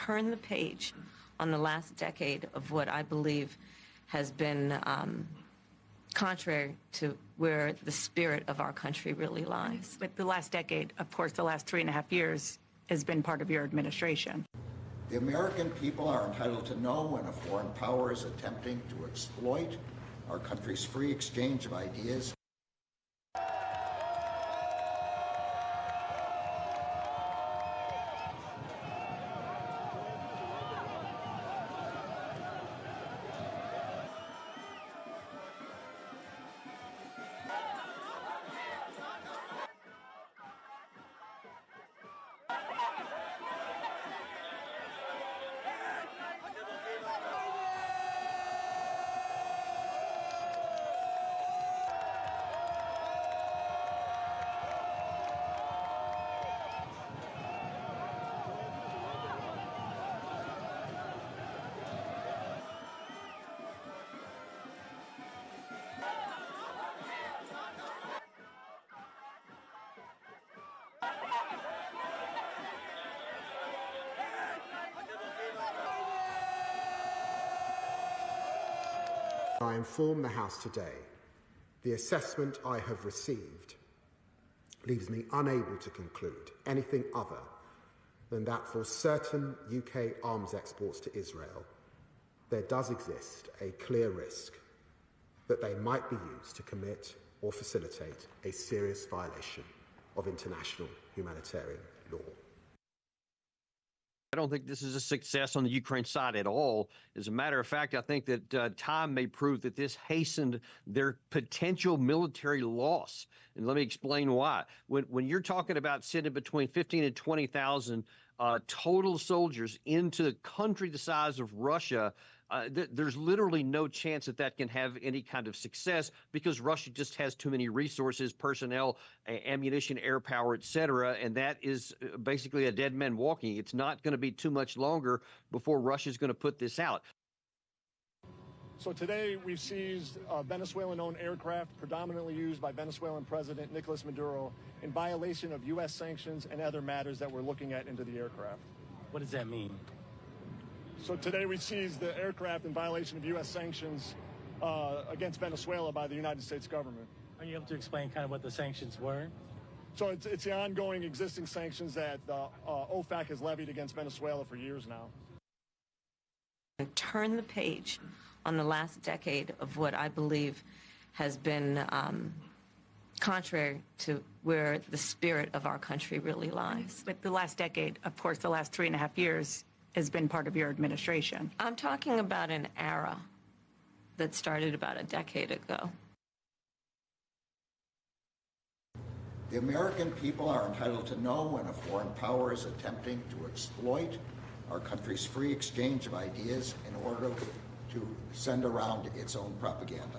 turn the page on the last decade of what I believe has been contrary to where the spirit of our country really lies. But the last decade, of course, the last 3.5 years has been part of your administration. The American people are entitled to know when a foreign power is attempting to exploit our country's free exchange of ideas. I inform the House today the assessment I have received leaves me unable to conclude anything other than that for certain UK arms exports to Israel, there does exist a clear risk that they might be used to commit or facilitate a serious violation of international humanitarian law. I don't think this is a success on the Ukraine side at all. As a matter of fact, I think that time may prove that this hastened their potential military loss. And let me explain why. When you're talking about sending between 15 and 20,000 total soldiers into a country the size of Russia, there's literally no chance that that can have any kind of success because Russia just has too many resources, personnel, ammunition, air power, et cetera, and that is basically a dead man walking. It's not going to be too much longer before Russia's going to put this out. So today we've seized Venezuelan-owned aircraft predominantly used by Venezuelan President Nicolas Maduro in violation of U.S. sanctions and other matters that we're looking at into the aircraft. What does that mean? So today we seized the aircraft in violation of U.S. sanctions against Venezuela by the United States government. Are you able to explain kind of what the sanctions were? So it's the ongoing existing sanctions that OFAC has levied against Venezuela for years now. And turn the page on the last decade of what I believe has been contrary to where the spirit of our country really lies. But the last decade, of course, the last 3.5 years has been part of your administration. I'm talking about an era that started about a decade ago. The American people are entitled to know when a foreign power is attempting to exploit our country's free exchange of ideas in order to send around its own propaganda.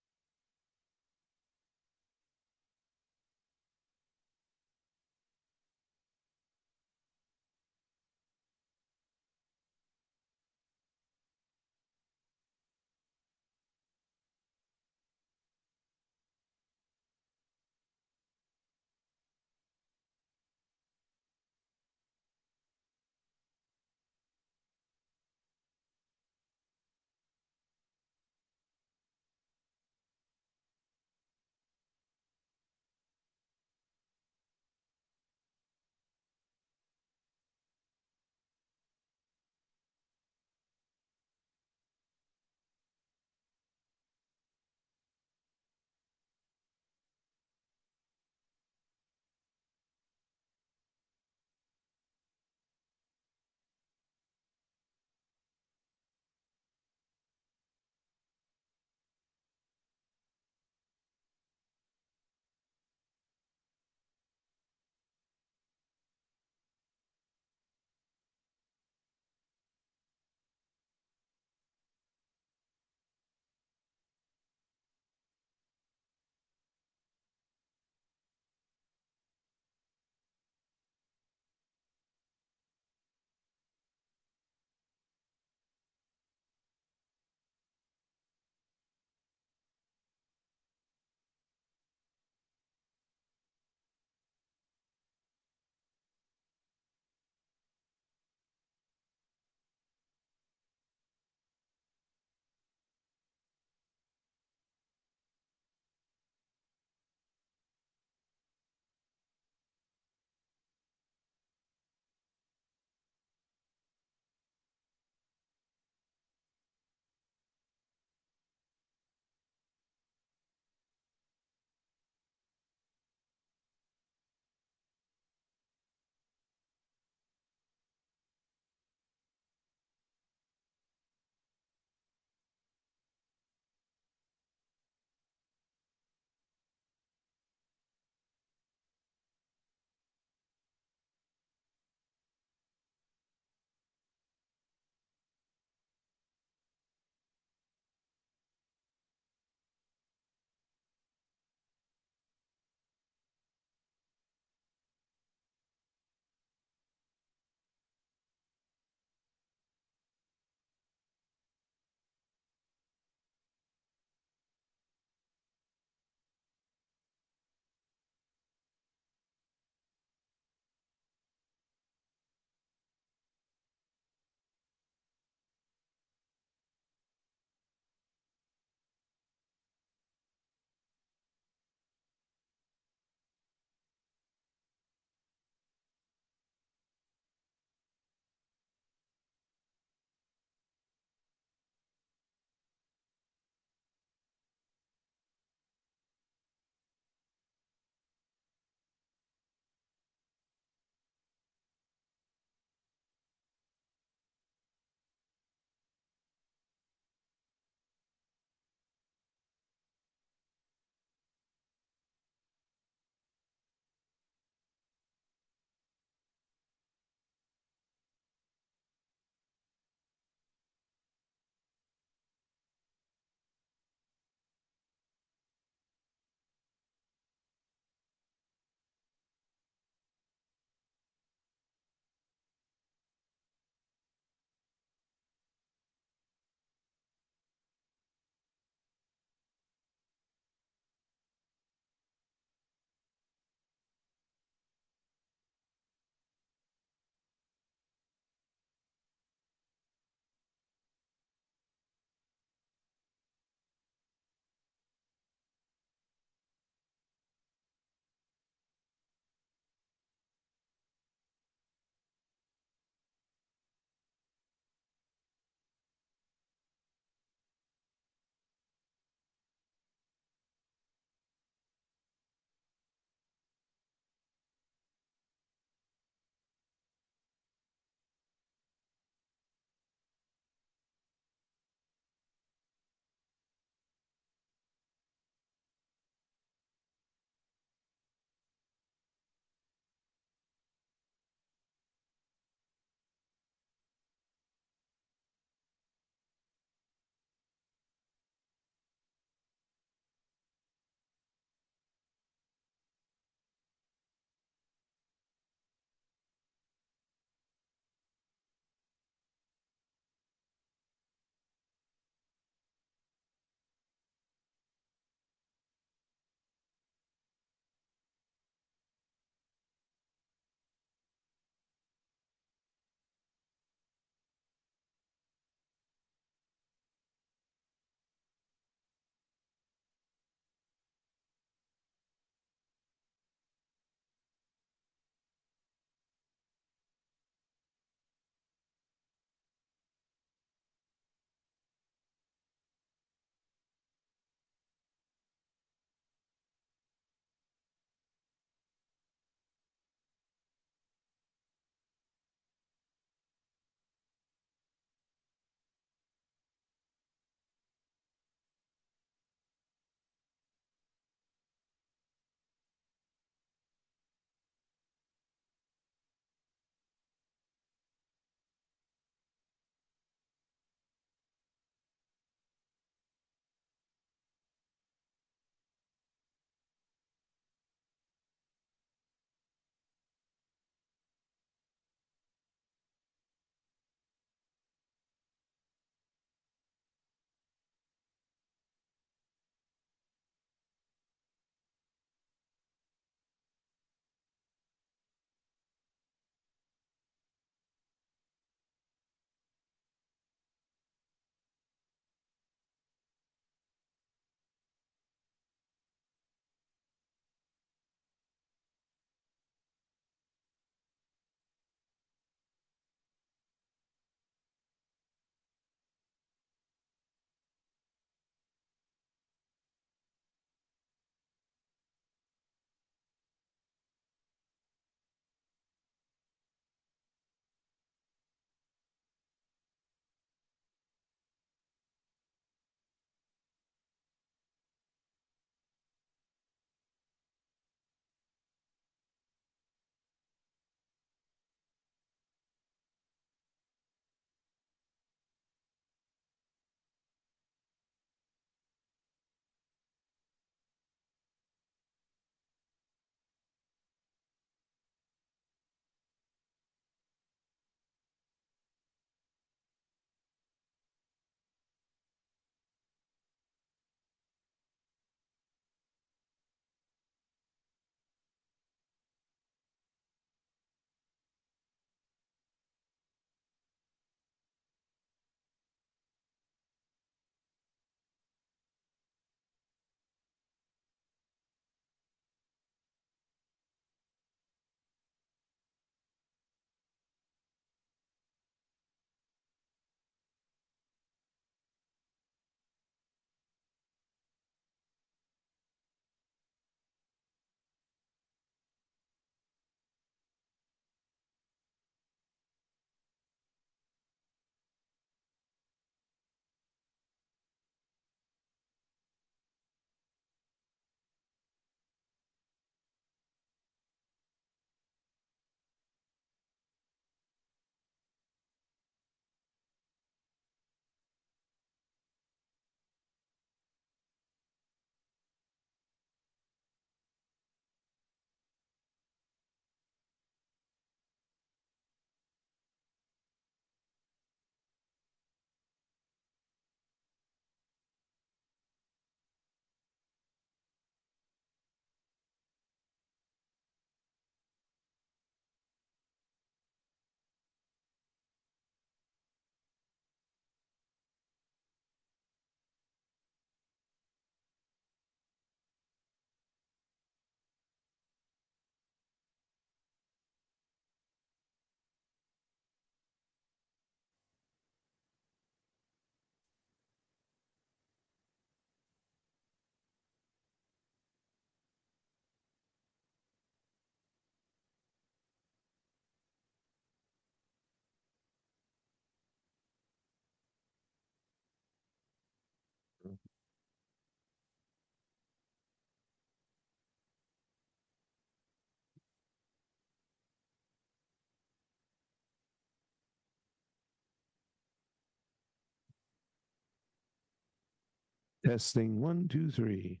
Testing 1, 2, 3.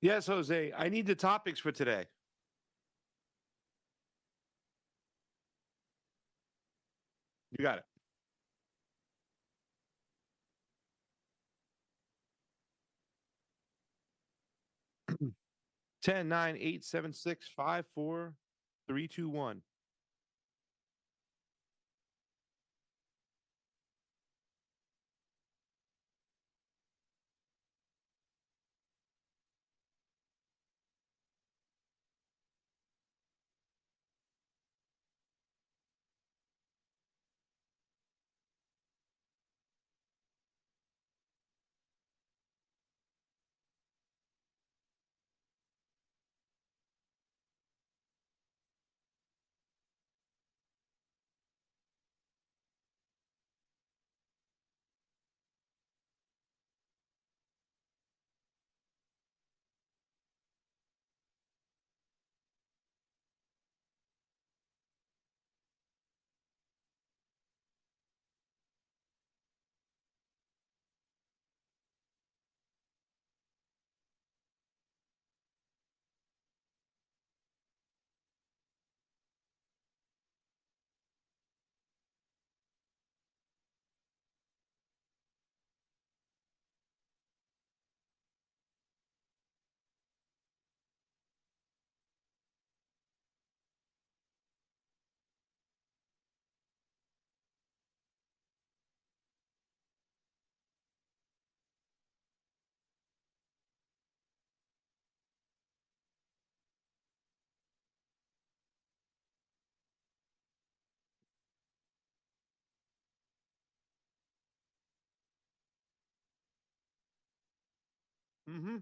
Yes, Jose. I need the topics for today. You got it. 10, 9, 8, 7, 6, 5, 4, 3, 2, 1. Mm-hmm.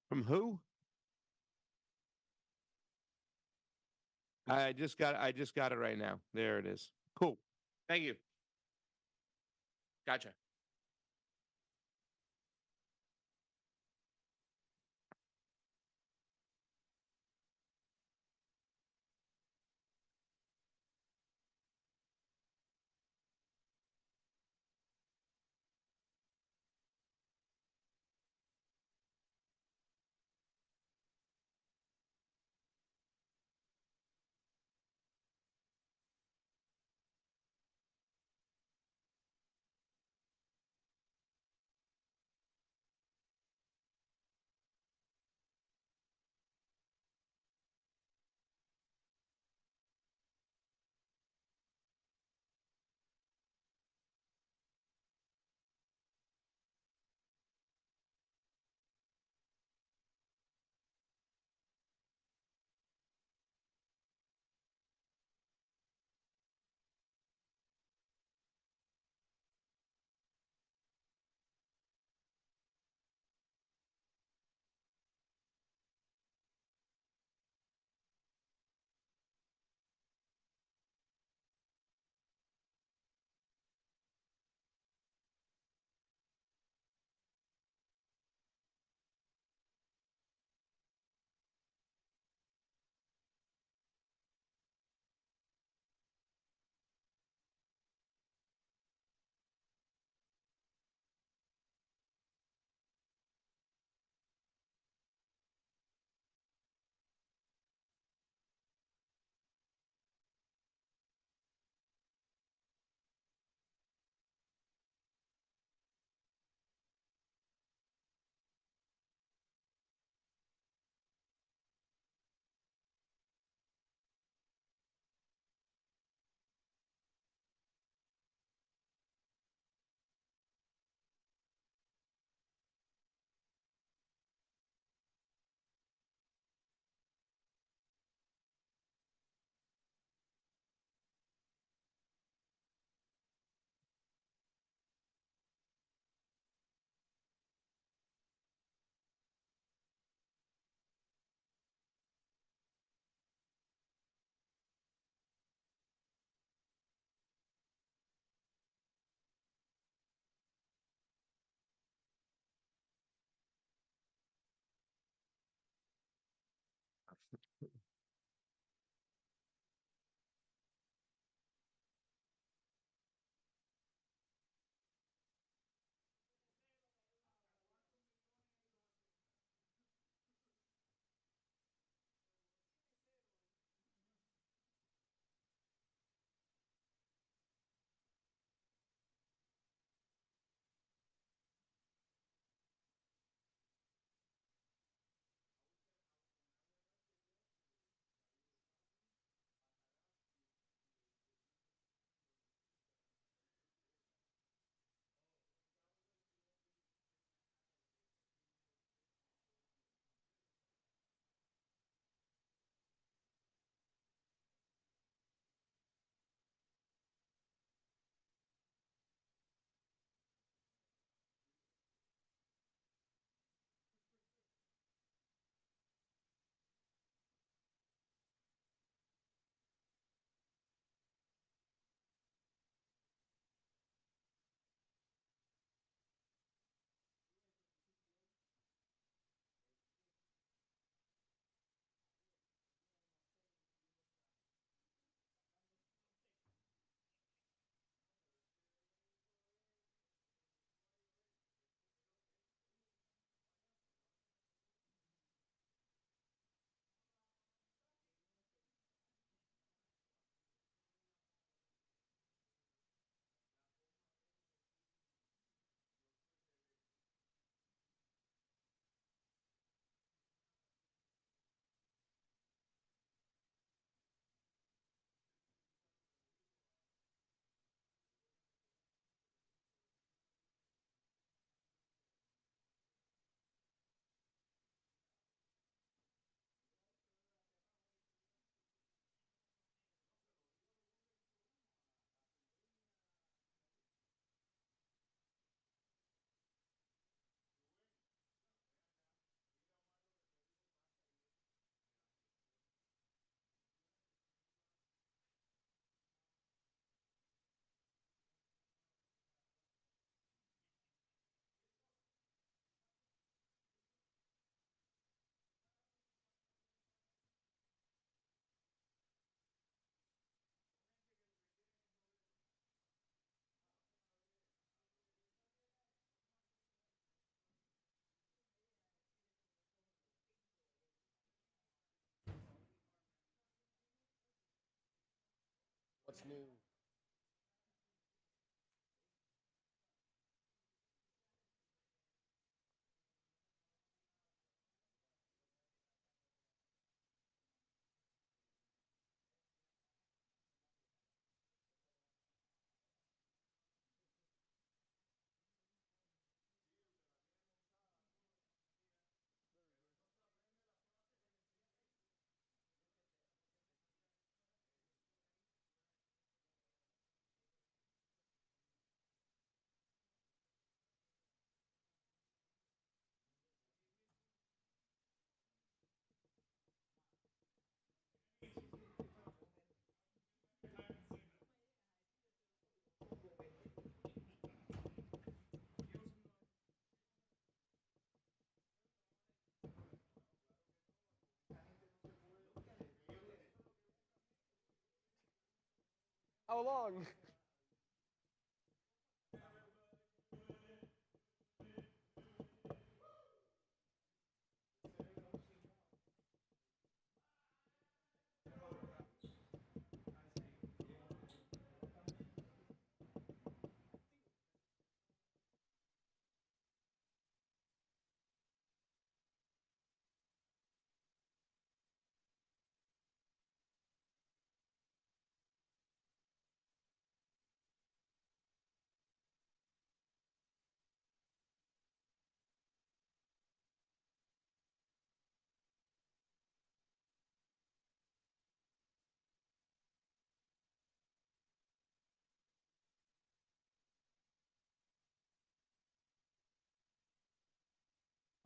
From who? I just got it right now. There it is. Cool. Thank you. Gotcha. What's new? How long?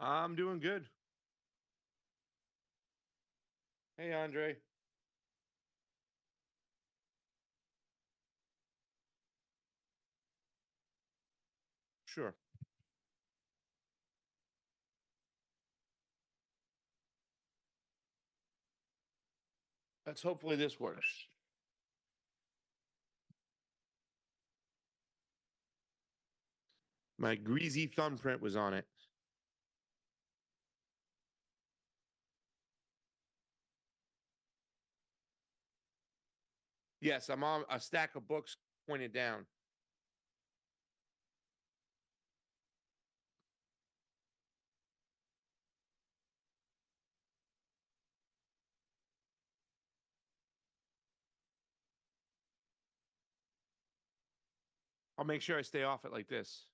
I'm doing good. Hey, Andre. Sure. Let's hopefully this works. My greasy thumbprint was on it. Yes, I'm on a stack of books pointed down. I'll make sure I stay off it like this.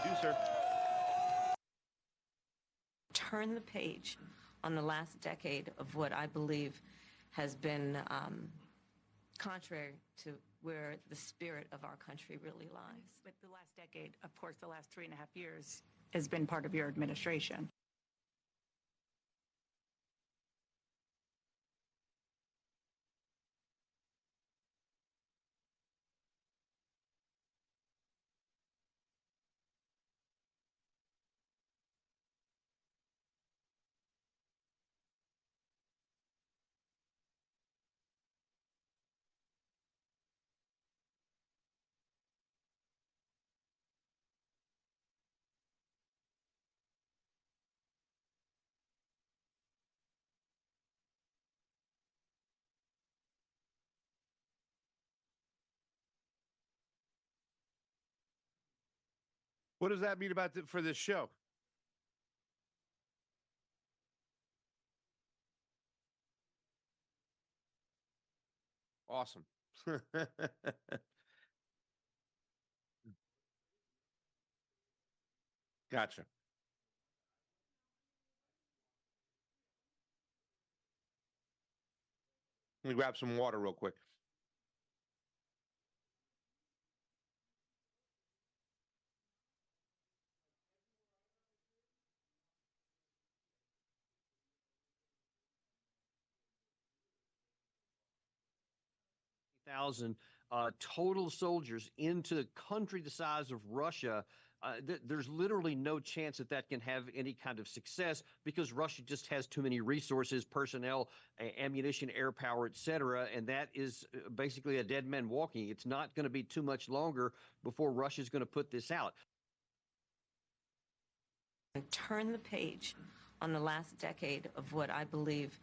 I do, sir. Turn the page on the last decade of what I believe has been contrary to where the spirit of our country really lies. But the last decade, of course, the last 3.5 years has been part of your administration. What does that mean about for this show? Awesome. Gotcha. Let me grab some water real quick. Thousand total soldiers into a country the size of Russia. There's literally no chance that that can have any kind of success because Russia just has too many resources, personnel, ammunition, air power, etc. And that is basically a dead man walking. It's not going to be too much longer before Russia's going to put this out. Turn the page on the last decade of what I believe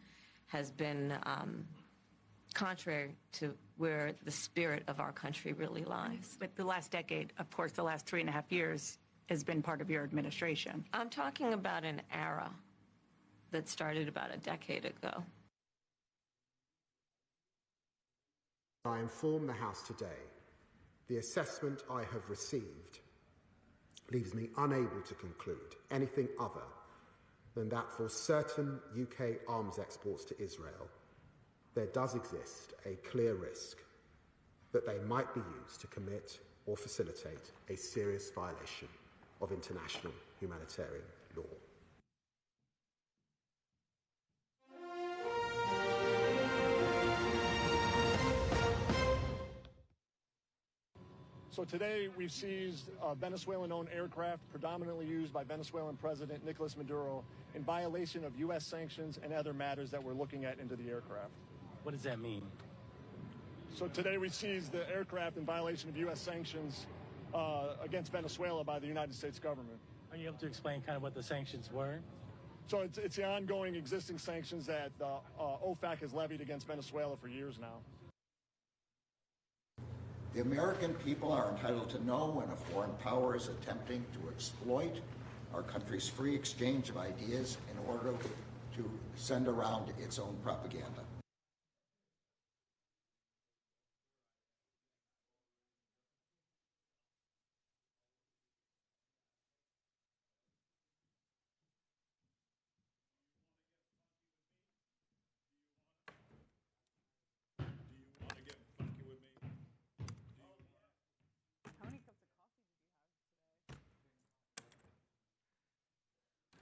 has been contrary to where the spirit of our country really lies. But the last decade, of course, the last 3.5 years has been part of your administration. I'm talking about an era that started about a decade ago. I inform the House today the assessment I have received leaves me unable to conclude anything other than that for certain UK arms exports to Israel, there does exist a clear risk that they might be used to commit or facilitate a serious violation of international humanitarian law. So today we've seized Venezuelan-owned aircraft predominantly used by Venezuelan President Nicolas Maduro in violation of U.S. sanctions and other matters that we're looking at into the aircraft. What does that mean? So today we seized the aircraft in violation of U.S. sanctions against Venezuela by the United States government. Are you able to explain kind of what the sanctions were? So it's the ongoing existing sanctions that OFAC has levied against Venezuela for years now. The American people are entitled to know when a foreign power is attempting to exploit our country's free exchange of ideas in order to send around its own propaganda.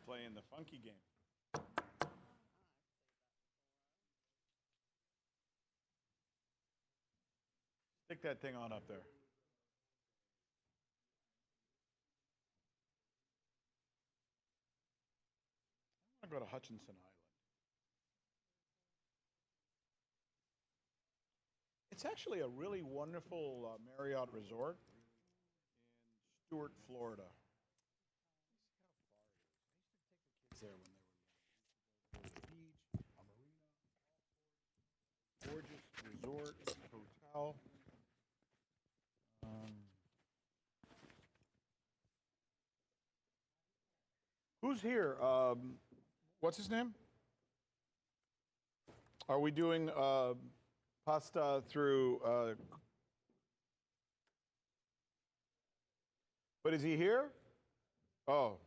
Playing the funky game. Stick that thing on up there. I want to go to Hutchinson Island. It's actually a really wonderful Marriott resort in Stuart, Florida. There when they were little. The beach, a marina, gorgeous resort, hotel. Who's here? What's his name? Are we doing pasta through? But is he here? Oh.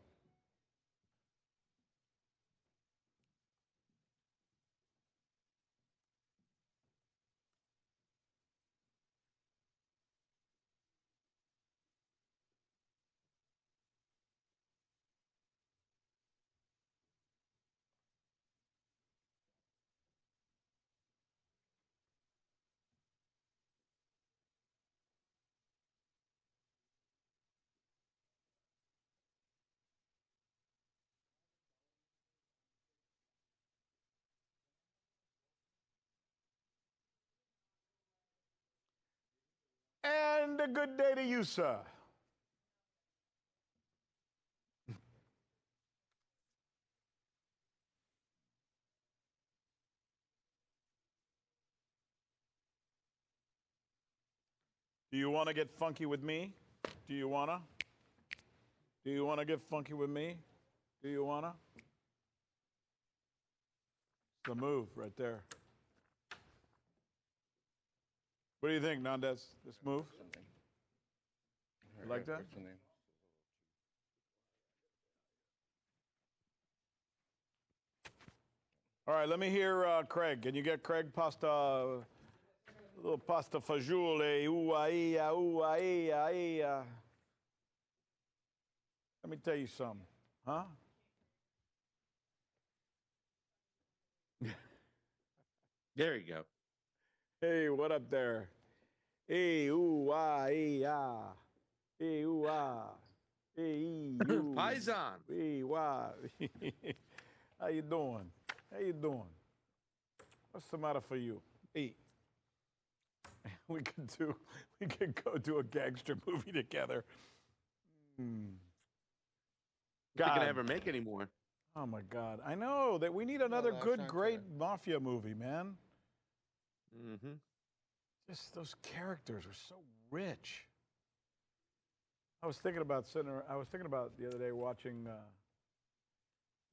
And a good day to you, sir. Do you want to get funky with me? Do you want to? Do you want to get funky with me? Do you want to? It's the move right there. What do you think, Nandez? This move? You like that? All right, let me hear Craig. Can you get Craig pasta, a little pasta fagioli? Let me tell you something, huh? There you go. Hey, what up there? Hey, ah. Hey, ah. Hey, Paisan. Hey, wah. How you doing? How you doing? What's the matter for you? Hey. We could go do a gangster movie together. Not gonna ever make any more. Oh my God! I know that we need another good, great mafia movie, man. Mm-hmm. Just those characters are so rich. I was thinking about the other day watching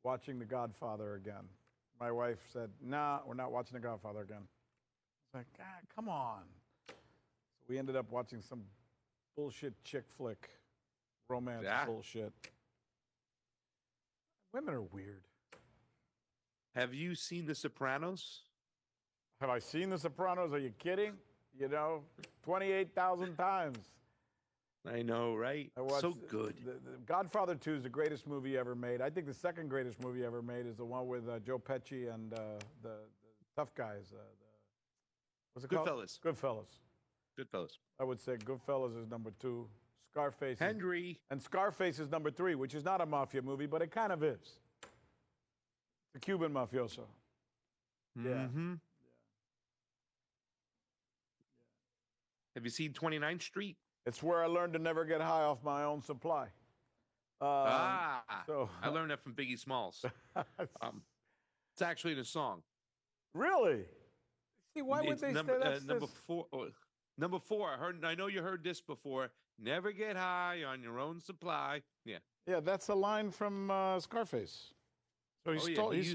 The Godfather again. My wife said, "Nah, we're not watching The Godfather again." I was like, "God, come on." So we ended up watching some bullshit chick flick, romance bullshit. Women are weird. Have you seen The Sopranos? Have I seen The Sopranos? Are you kidding? 28,000 times. I know, right? So good. The Godfather 2 is the greatest movie ever made. I think the second greatest movie ever made is the one with Joe Pesci and the tough guys. What's it called? Goodfellas. Goodfellas. I would say Goodfellas is number 2. Scarface. Henry. And Scarface is number 3, which is not a mafia movie, but it kind of is. The Cuban mafioso. Yeah. Mm-hmm. Have you seen 29th Street? It's where I learned to never get high off my own supply. So I learned that from Biggie Smalls. It's actually in a song. Really? See, why would they say that? Number four. I know you heard this before. Never get high on your own supply. Yeah. Yeah, that's a line from Scarface. So he stole it. He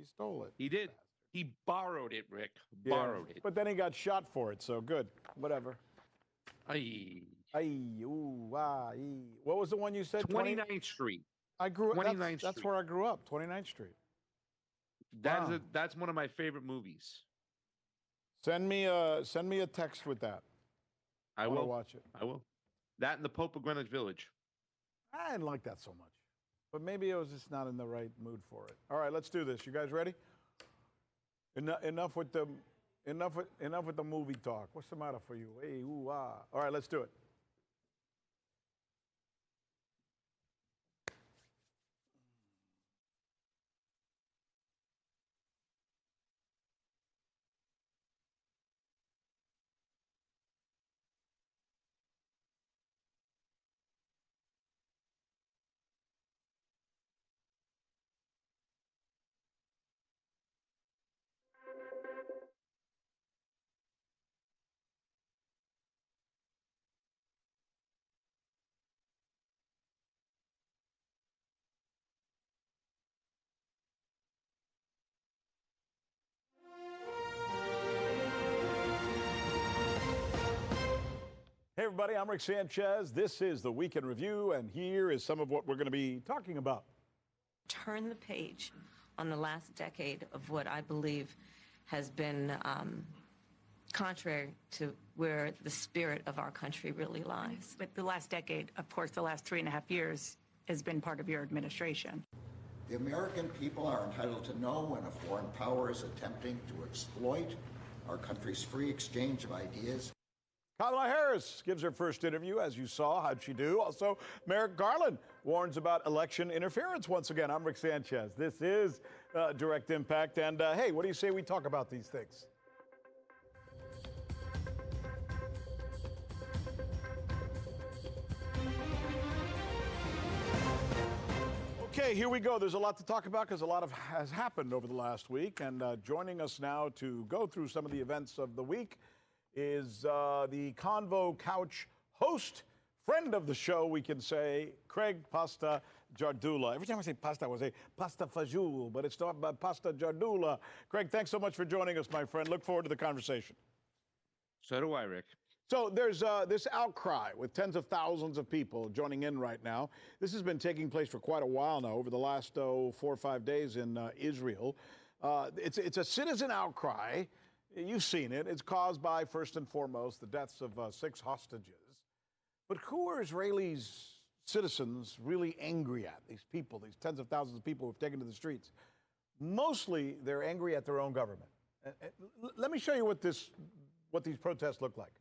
stole it. He did. He borrowed it, Rick. Borrowed it. But then he got shot for it, so good. Whatever. Aye. What was the one you said? 29th Street. I grew up. 29th Street. That's where I grew up. 29th Street. That's one of my favorite movies. Send me a text with that. I will watch it. I will. That and the Pope of Greenwich Village. I didn't like that so much, but maybe I was just not in the right mood for it. All right, let's do this. You guys ready? Enough with the movie talk. What's the matter for you? Hey, ooh, ah. All right, let's do it. Hey, everybody, I'm Rick Sanchez. This is the Week in Review, and here is some of what we're going to be talking about. Turn the page on the last decade of what I believe has been contrary to where the spirit of our country really lies. But the last decade, of course, the last 3.5 years has been part of your administration. The American people are entitled to know when a foreign power is attempting to exploit our country's free exchange of ideas. Kamala Harris gives her first interview, as you saw. How'd she do? Also, Merrick Garland warns about election interference once again. I'm Rick Sanchez. This is Direct Impact. And hey, what do you say we talk about these things? Okay, here we go. There's a lot to talk about because a lot has happened over the last week. And joining us now to go through some of the events of the week is the Convo Couch host, friend of the show, we can say, Craig Pasta Jardula. Every time I say pasta, I want to say pasta fajoule, but it's not about Pasta Jardula. Craig, thanks so much for joining us, my friend. Look forward to the conversation. So do I, Rick. So there's this outcry with tens of thousands of people joining in right now. This has been taking place for quite a while now, over the last 4 or 5 days in Israel. It's a citizen outcry. You've seen it. It's caused by, first and foremost, the deaths of 6 hostages. But who are Israelis, citizens, really angry at? These people, these tens of thousands of people who have taken to the streets. Mostly, they're angry at their own government. Let me show you what these protests look like.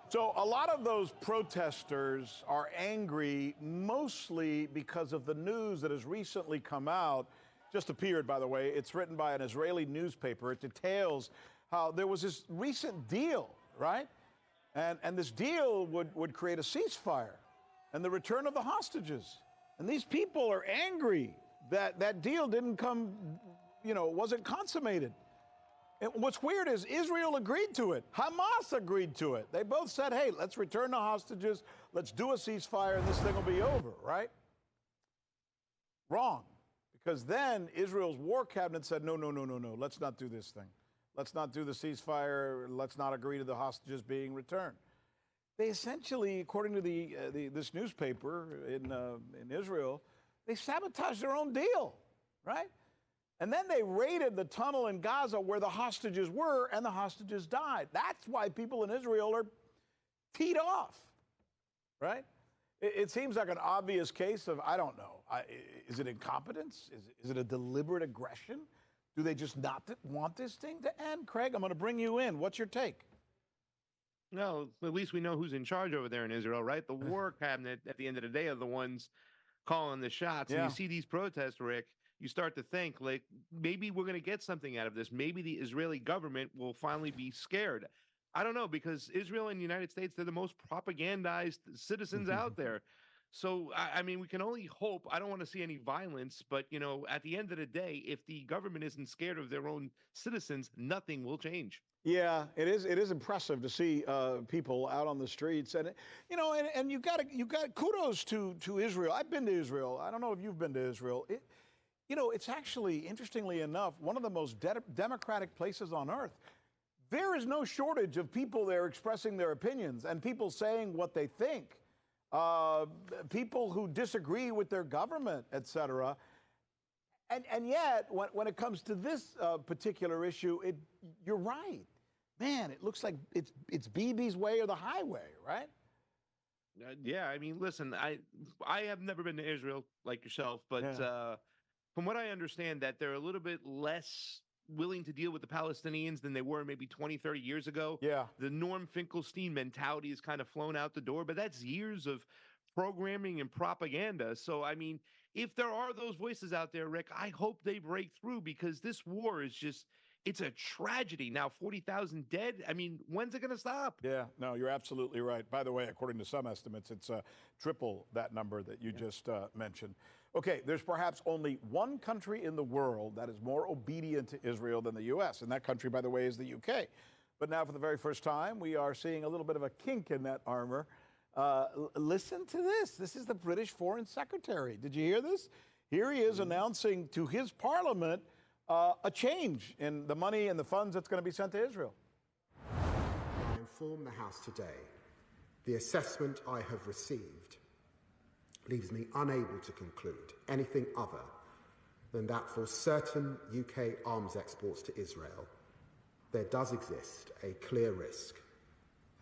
So a lot of those protesters are angry mostly because of the news that has recently come out, just appeared, by the way. It's written by an Israeli newspaper. It details how there was this recent deal, right? And this deal would create a ceasefire and the return of the hostages. And these people are angry that that deal didn't come, wasn't consummated. And what's weird is Israel agreed to it. Hamas agreed to it. They both said, hey, let's return the hostages. Let's do a ceasefire and this thing will be over, right? Wrong. Because then Israel's war cabinet said, no, let's not do this thing. Let's not do the ceasefire. Let's not agree to the hostages being returned. They essentially, according to this newspaper in Israel, they sabotaged their own deal, right? And then they raided the tunnel in Gaza where the hostages were, and the hostages died. That's why people in Israel are teed off, right? It seems like an obvious case of, I don't know, is it incompetence? Is it a deliberate aggression? Do they just not want this thing to end? Craig, I'm going to bring you in. What's your take? No, at least we know who's in charge over there in Israel, right? The war cabinet, at the end of the day, are the ones calling the shots. Yeah. And you see these protests, Rick, you start to think, like, maybe we're going to get something out of this. Maybe the Israeli government will finally be scared. I don't know, because Israel and the United States, they're the most propagandized citizens out there. So, I mean, we can only hope. I don't want to see any violence, but, at the end of the day, if the government isn't scared of their own citizens, nothing will change. Yeah, it is impressive to see people out on the streets, and and you got kudos to Israel. I've been to Israel. I don't know if you've been to Israel. It's actually, interestingly enough, one of the most democratic places on earth. There is no shortage of people there expressing their opinions and people saying what they think, people who disagree with their government, etc. And yet, when it comes to this particular issue, you're right. Man, it looks like it's Bibi's way or the highway, right? Yeah, I mean, listen, I have never been to Israel like yourself, but from what I understand, that they're a little bit less willing to deal with the Palestinians than they were maybe 20, 30 years ago. Yeah. The Norm Finkelstein mentality has kind of flown out the door, but that's years of programming and propaganda. So, I mean, if there are those voices out there, Rick, I hope they break through, because this war is just, it's a tragedy. Now, 40,000 dead. I mean, when's it going to stop? Yeah, no, you're absolutely right. By the way, according to some estimates, it's triple that number that you just mentioned. Okay, there's perhaps only one country in the world that is more obedient to Israel than the U.S., and that country, by the way, is the U.K. But now, for the very first time, we are seeing a little bit of a kink in that armor. Listen to this. This is the British Foreign Secretary. Did you hear this? Here he is announcing to his parliament a change in the money and the funds that's going to be sent to Israel. I inform the House today the assessment I have received leaves me unable to conclude anything other than that for certain UK arms exports to Israel, there does exist a clear risk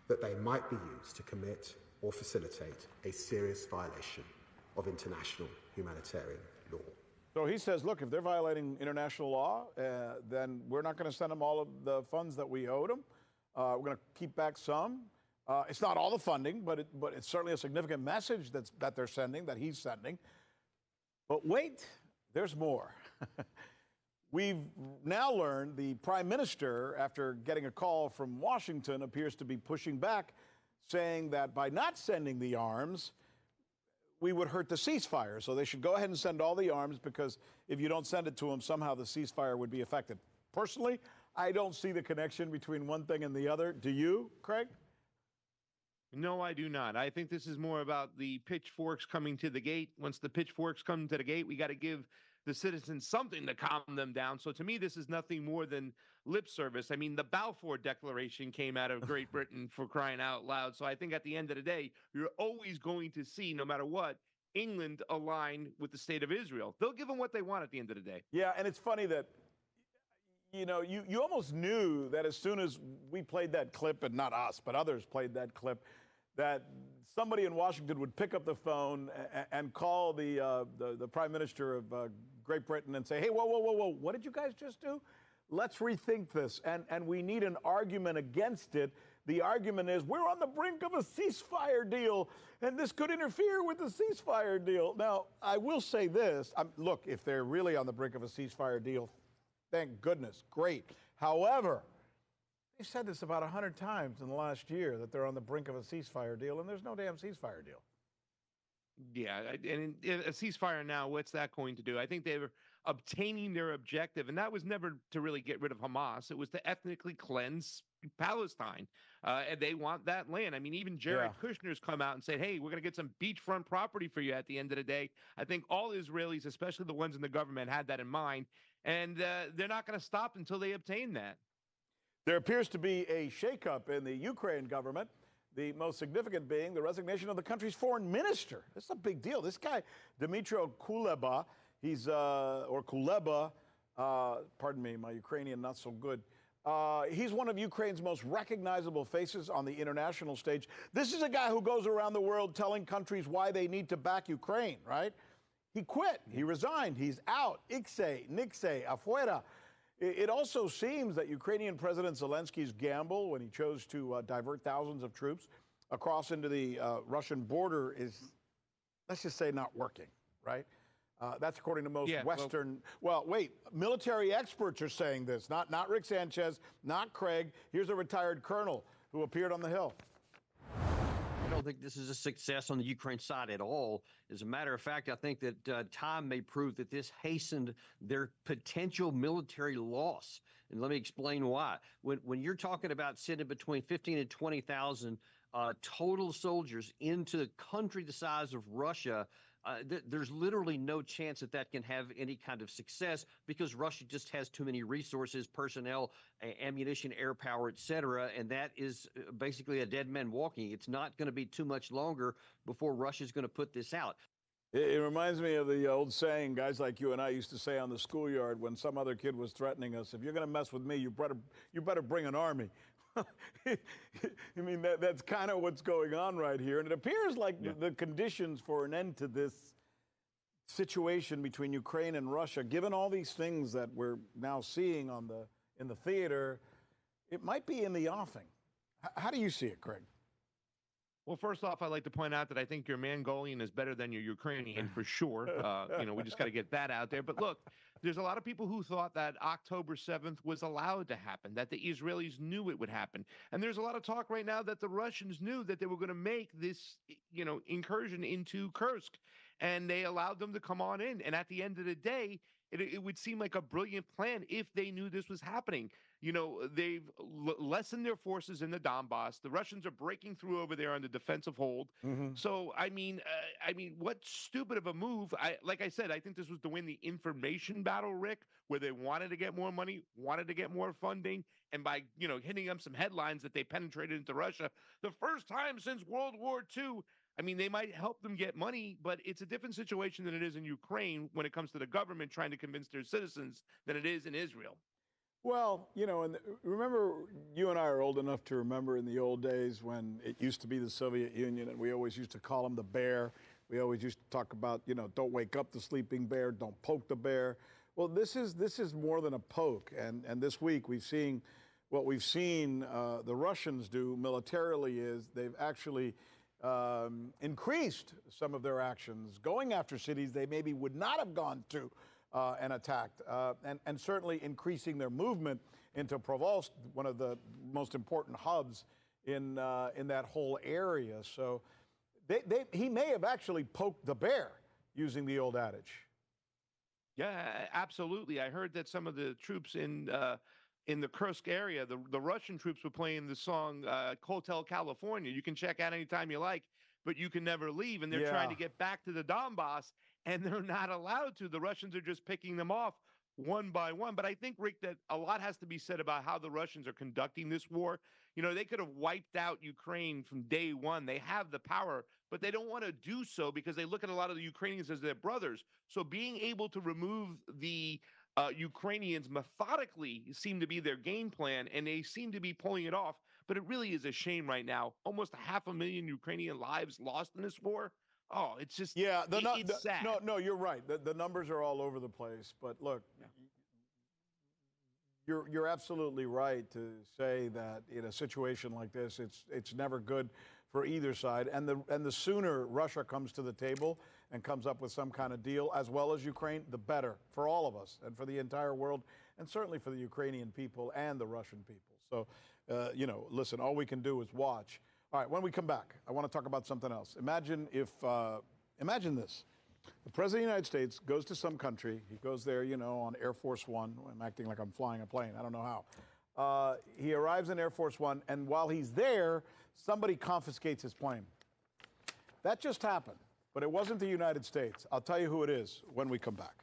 that they might be used to commit or facilitate a serious violation of international humanitarian law. So he says, look, if they're violating international law, then we're not going to send them all of the funds that we owed them. We're going to keep back some. It's not all the funding, but it's certainly a significant message that they're sending, that he's sending. But wait, there's more. We've now learned the prime minister, after getting a call from Washington, appears to be pushing back, saying that by not sending the arms, we would hurt the ceasefire. So they should go ahead and send all the arms, because if you don't send it to them, somehow the ceasefire would be affected. Personally, I don't see the connection between one thing and the other. Do you, Craig? No, I do not. I think this is more about the pitchforks coming to the gate. Once the pitchforks come to the gate, we got to give the citizens something to calm them down. So to me, this is nothing more than lip service. I mean, the Balfour Declaration came out of Great Britain, for crying out loud. So I think at the end of the day, you're always going to see, no matter what, England align with the state of Israel. They'll give them what they want at the end of the day. Yeah, and it's funny that, you know, you almost knew that as soon as we played that clip, and not us, but others played that clip, that somebody in Washington would pick up the phone and call the Prime Minister of Great Britain and say, hey, whoa, what did you guys just do? Let's rethink this. And we need an argument against it. The argument is we're on the brink of a ceasefire deal, and this could interfere with the ceasefire deal. Now, I will say this. Look, if they're really on the brink of a ceasefire deal, thank goodness, great. However, they've said this about 100 times in the last year, that they're on the brink of a ceasefire deal, and there's no damn ceasefire deal. Yeah, and a ceasefire now, what's that going to do? I think they were obtaining their objective, and that was never to really get rid of Hamas. It was to ethnically cleanse Palestine, and they want that land. I mean, even Jared Kushner's come out and said, hey, we're going to get some beachfront property for you at the end of the day. I think all Israelis, especially the ones in the government, had that in mind, and they're not going to stop until they obtain that. There appears to be a shakeup in the Ukraine government, the most significant being the resignation of the country's foreign minister. This is a big deal. This guy, Dmytro Kuleba, or Kuleba, pardon me, my Ukrainian not so good. He's one of Ukraine's most recognizable faces on the international stage. This is a guy who goes around the world telling countries why they need to back Ukraine, right? He quit. He resigned. He's out. Ikse, Nixe, afuera. It also seems that Ukrainian President Zelensky's gamble when he chose to divert thousands of troops across into the Russian border is, let's just say, not working, right? That's according to most Western. Well, wait, military experts are saying this, not Rick Sanchez, not Craig. Here's a retired colonel who appeared on the Hill. I don't think this is a success on the Ukraine side at all. As a matter of fact, I think that time may prove that this hastened their potential military loss. And let me explain why. When you're talking about sending between 15 and 20,000 total soldiers into a country the size of Russia, there's literally no chance that can have any kind of success, because Russia just has too many resources, personnel, ammunition, air power, et cetera, and that is basically a dead man walking. It's not going to be too much longer before Russia's going to put this out. It reminds me of the old saying guys like you and I used to say on the schoolyard when some other kid was threatening us, if you're going to mess with me, you better bring an army. I mean, that's kind of what's going on right here. And it appears like the conditions for an end to this situation between Ukraine and Russia, given all these things that we're now seeing in the theater, it might be in the offing. How do you see it, Craig? Well, first off, I'd like to point out that I think your Mongolian is better than your Ukrainian for sure. We just got to get that out there. But look, there's a lot of people who thought that October 7th was allowed to happen, that the Israelis knew it would happen. And there's a lot of talk right now that the Russians knew that they were going to make this, incursion into Kursk, and they allowed them to come on in. And at the end of the day, it would seem like a brilliant plan if they knew this was happening. You know, they've lessened their forces in the Donbass. The Russians are breaking through over there on the defensive hold. So, I mean, what stupid of a move? Like I said, I think this was to win the information battle, Rick, where they wanted to get more money, wanted to get more funding, and by hitting up some headlines that they penetrated into Russia, the first time since World War II. I mean, they might help them get money, but it's a different situation than it is in Ukraine when it comes to the government trying to convince their citizens than it is in Israel. Well, and remember, you and I are old enough to remember in the old days when it used to be the Soviet Union, and we always used to call him the bear. We always used to talk about, don't wake up the sleeping bear, don't poke the bear. Well, this is more than a poke, and this week we've seen what we've seen the Russians do militarily is they've actually increased some of their actions, going after cities they maybe would not have gone to. And attacked, and certainly increasing their movement into Provence, one of the most important hubs in that whole area. So he may have actually poked the bear, using the old adage. Yeah, absolutely. I heard that some of the troops in the Kursk area, the Russian troops were playing the song Hotel California. You can check out anytime you like, but you can never leave. And they're trying to get back to the Donbass, and they're not allowed to. The Russians are just picking them off one by one. But I think, Rick, that a lot has to be said about how the Russians are conducting this war. They could have wiped out Ukraine from day one. They have the power, but they don't want to do so because they look at a lot of the Ukrainians as their brothers. So being able to remove the Ukrainians methodically seem to be their game plan, and they seem to be pulling it off. But it really is a shame right now. Almost 500,000 Ukrainian lives lost in this war. Oh, it's just it's sad. No, you're right. The numbers are all over the place. But look, you're absolutely right to say that in a situation like this, it's never good for either side. And the sooner Russia comes to the table and comes up with some kind of deal, as well as Ukraine, the better for all of us and for the entire world, and certainly for the Ukrainian people and the Russian people. So, listen, all we can do is watch. All right, when we come back, I want to talk about something else. Imagine imagine this. The President of the United States goes to some country. He goes there, on Air Force One. I'm acting like I'm flying a plane. I don't know how. He arrives in Air Force One, and while he's there, somebody confiscates his plane. That just happened, but it wasn't the United States. I'll tell you who it is when we come back.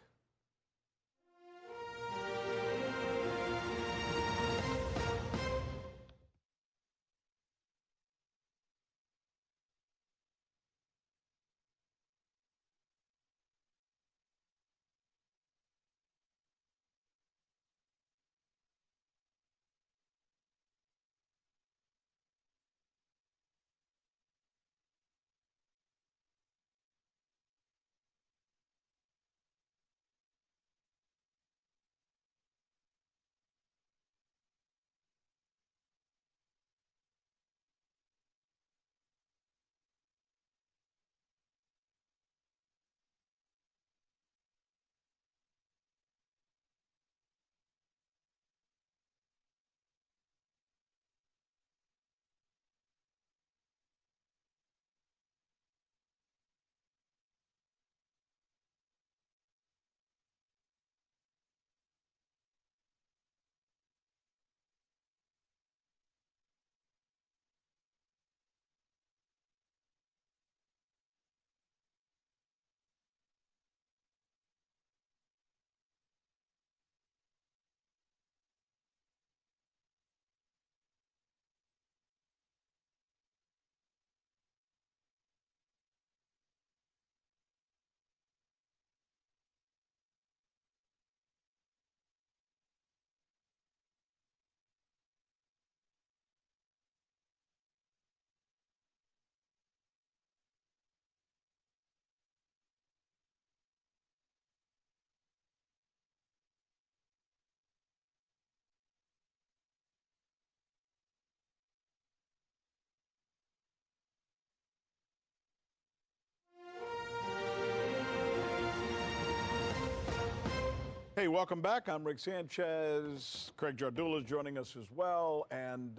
Hey, welcome back. I'm Rick Sanchez. Craig Jardula is joining us as well. And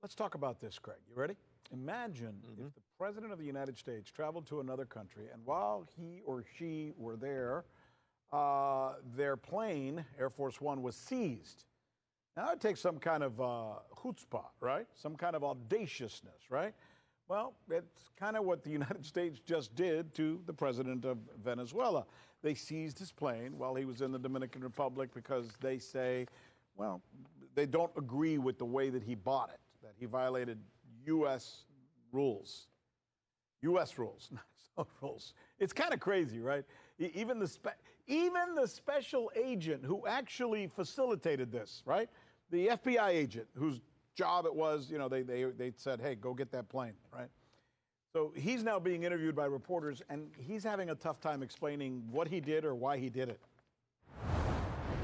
let's talk about this, Craig. You ready? Imagine if the President of the United States traveled to another country, and while he or she were there, their plane, Air Force One, was seized. Now it takes some kind of chutzpah, right? Some kind of audaciousness, right? Well, it's kind of what the United States just did to the president of Venezuela. They seized his plane while he was in the Dominican Republic because they say, well, they don't agree with the way that he bought it, that he violated U.S. rules. U.S. rules, not his own rules. It's kind of crazy, right? Even the special agent who actually facilitated this, right? The FBI agent whose job it was, they said, hey, go get that plane, right? So he's now being interviewed by reporters, and he's having a tough time explaining what he did or why he did it.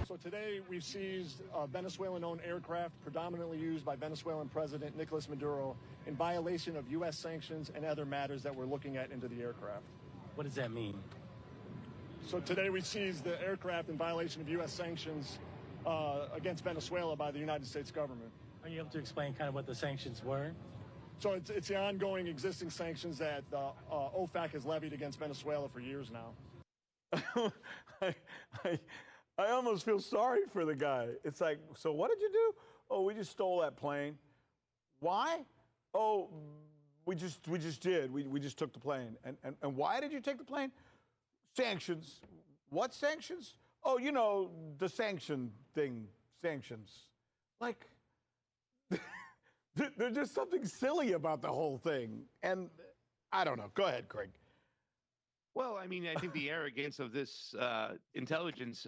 So today we've seized a Venezuelan-owned aircraft predominantly used by Venezuelan President Nicolas Maduro in violation of U.S. sanctions and other matters that we're looking at into the aircraft. What does that mean? So today we seized the aircraft in violation of U.S. sanctions against Venezuela by the United States government. Are you able to explain kind of what the sanctions were? So it's the ongoing existing sanctions that OFAC has levied against Venezuela for years now. I almost feel sorry for the guy. It's like, so what did you do? Oh, we just stole that plane. Why? Oh, we just did. We just took the plane. And why did you take the plane? Sanctions. What sanctions? Oh, the sanction thing. Sanctions. Like, there's just something silly about the whole thing. And I don't know. Go ahead, Craig. Well, I mean, I think the arrogance of this intelligence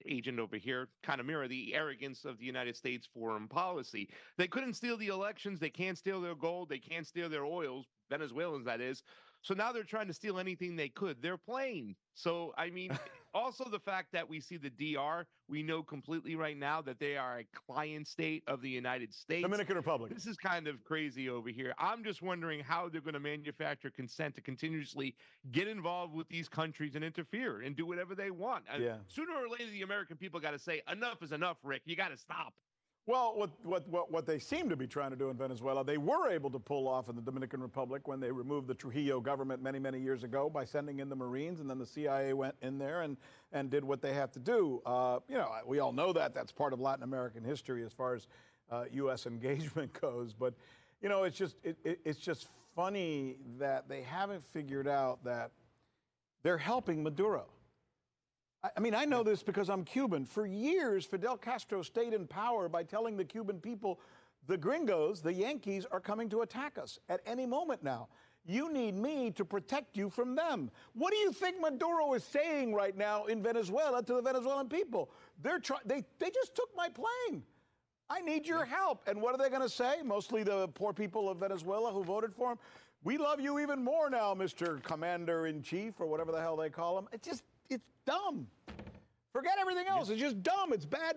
agent over here kind of mirror the arrogance of the United States foreign policy. They couldn't steal the elections. They can't steal their gold. They can't steal their oils, Venezuelans, that is. So now they're trying to steal anything they could. They're playing. So, I mean, also the fact that we see the DR, we know completely right now that they are a client state of the United States. Dominican Republic. This is kind of crazy over here. I'm just wondering how they're going to manufacture consent to continuously get involved with these countries and interfere and do whatever they want. Yeah. Sooner or later, the American people got to say, enough is enough, Rick. You got to stop. Well, what they seem to be trying to do in Venezuela, they were able to pull off in the Dominican Republic when they removed the Trujillo government many, many years ago by sending in the Marines, and then the CIA went in there and did what they have to do. We all know that. That's part of Latin American history as far as U.S. engagement goes. But, it's just funny that they haven't figured out that they're helping Maduro. I mean, I know this because I'm Cuban. For years, Fidel Castro stayed in power by telling the Cuban people, the gringos, the Yankees, are coming to attack us at any moment now. You need me to protect you from them. What do you think Maduro is saying right now in Venezuela to the Venezuelan people? They just took my plane. I need your help. And what are they going to say? Mostly the poor people of Venezuela who voted for him. We love you even more now, Mr. Commander-in-Chief, or whatever the hell they call him. It's dumb. Forget everything else. It's just dumb. It's bad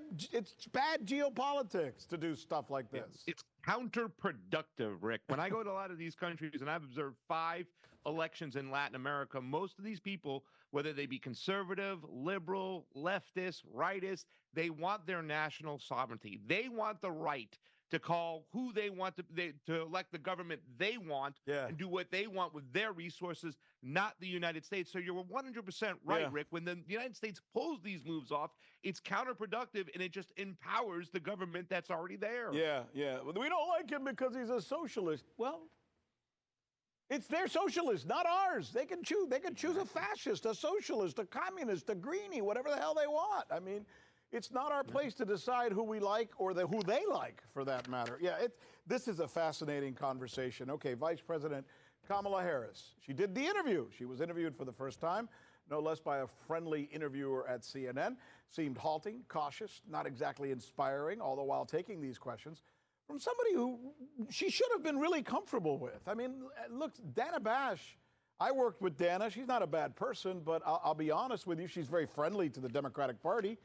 geopolitics to do stuff like this. It's counterproductive, Rick. When I go to a lot of these countries, and I've observed 5 elections in Latin America, most of these people, whether they be conservative, liberal, leftist, rightist, they want their national sovereignty. They want the right to call who they want to elect the government they want and do what they want with their resources, not the United States. So you're 100% right, Rick. When the United States pulls these moves off, it's counterproductive and it just empowers the government that's already there. Yeah. We don't like him because he's a socialist. Well, it's their socialist, not ours. They can choose a fascist, a socialist, a communist, a greenie, whatever the hell they want. I mean, it's not our place to decide who we like or who they like, for that matter. Yeah, this is a fascinating conversation. Okay, Vice President Kamala Harris. She did the interview. She was interviewed for the first time, no less by a friendly interviewer at CNN. Seemed halting, cautious, not exactly inspiring, all the while taking these questions from somebody who she should have been really comfortable with. I mean, look, Dana Bash. I worked with Dana. She's not a bad person, but I'll be honest with you, she's very friendly to the Democratic Party.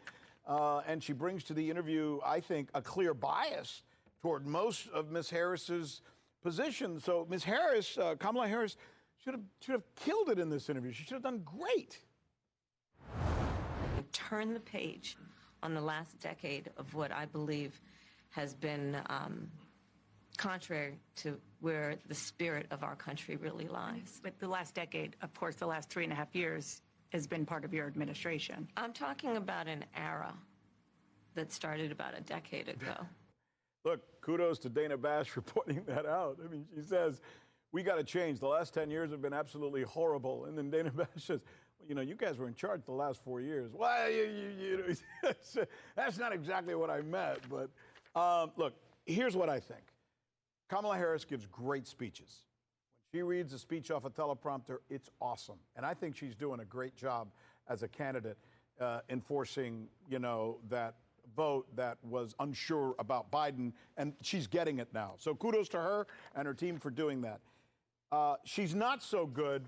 And she brings to the interview, I think, a clear bias toward most of Ms. Harris's position. So Ms. Harris, Kamala Harris, should have killed it in this interview. She should have done great. Turn the page on the last decade of what I believe has been contrary to where the spirit of our country really lies. But the last decade, of course, the last 3.5 years has been part of your administration. I'm talking about an era that started about a decade ago. Look, kudos to Dana Bash for pointing that out. I mean, she says, we got to change. The last 10 years have been absolutely horrible. And then Dana Bash says, well, you know, you guys were in charge the last 4 years. Well, that's not exactly what I meant. But look, here's what I think. Kamala Harris gives great speeches. When she reads a speech off a teleprompter, it's awesome. And I think she's doing a great job as a candidate enforcing, you know, that vote that was unsure about Biden, and she's getting it now. So kudos to her and her team for doing that. She's not so good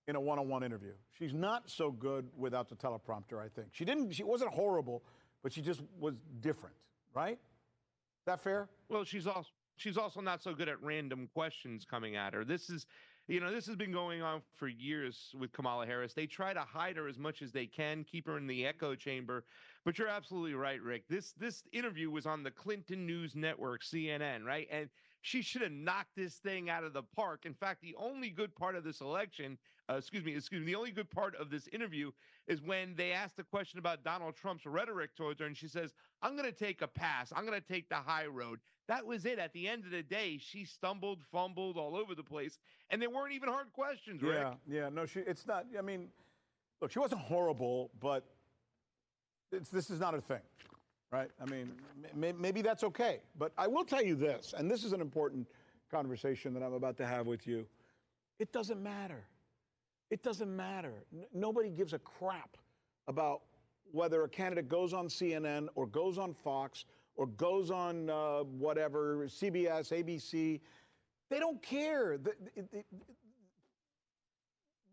in a one-on-one interview. She's not so good without the teleprompter, I think. She wasn't horrible, but she just was different, right? Is that fair? Well, she's also not so good at random questions coming at her. This is, you know, this has been going on for years with Kamala Harris. They try to hide her as much as they can, keep her in the echo chamber. But you're absolutely right, Rick. This interview was on the Clinton News Network, CNN, right? And she should have knocked this thing out of the park. In fact, the only good part of this election, the only good part of this interview is when they asked a question about Donald Trump's rhetoric towards her, and she says, I'm going to take a pass. I'm going to take the high road. That was it. At the end of the day, she stumbled, fumbled all over the place, and they weren't even hard questions, Rick. Yeah, no, it's not. I mean, look, she wasn't horrible, but this is not a thing, right? I mean, maybe that's okay. But I will tell you this, and this is an important conversation that I'm about to have with you. It doesn't matter. It doesn't matter. Nobody gives a crap about whether a candidate goes on CNN or goes on Fox or goes on whatever, CBS, ABC. They don't care.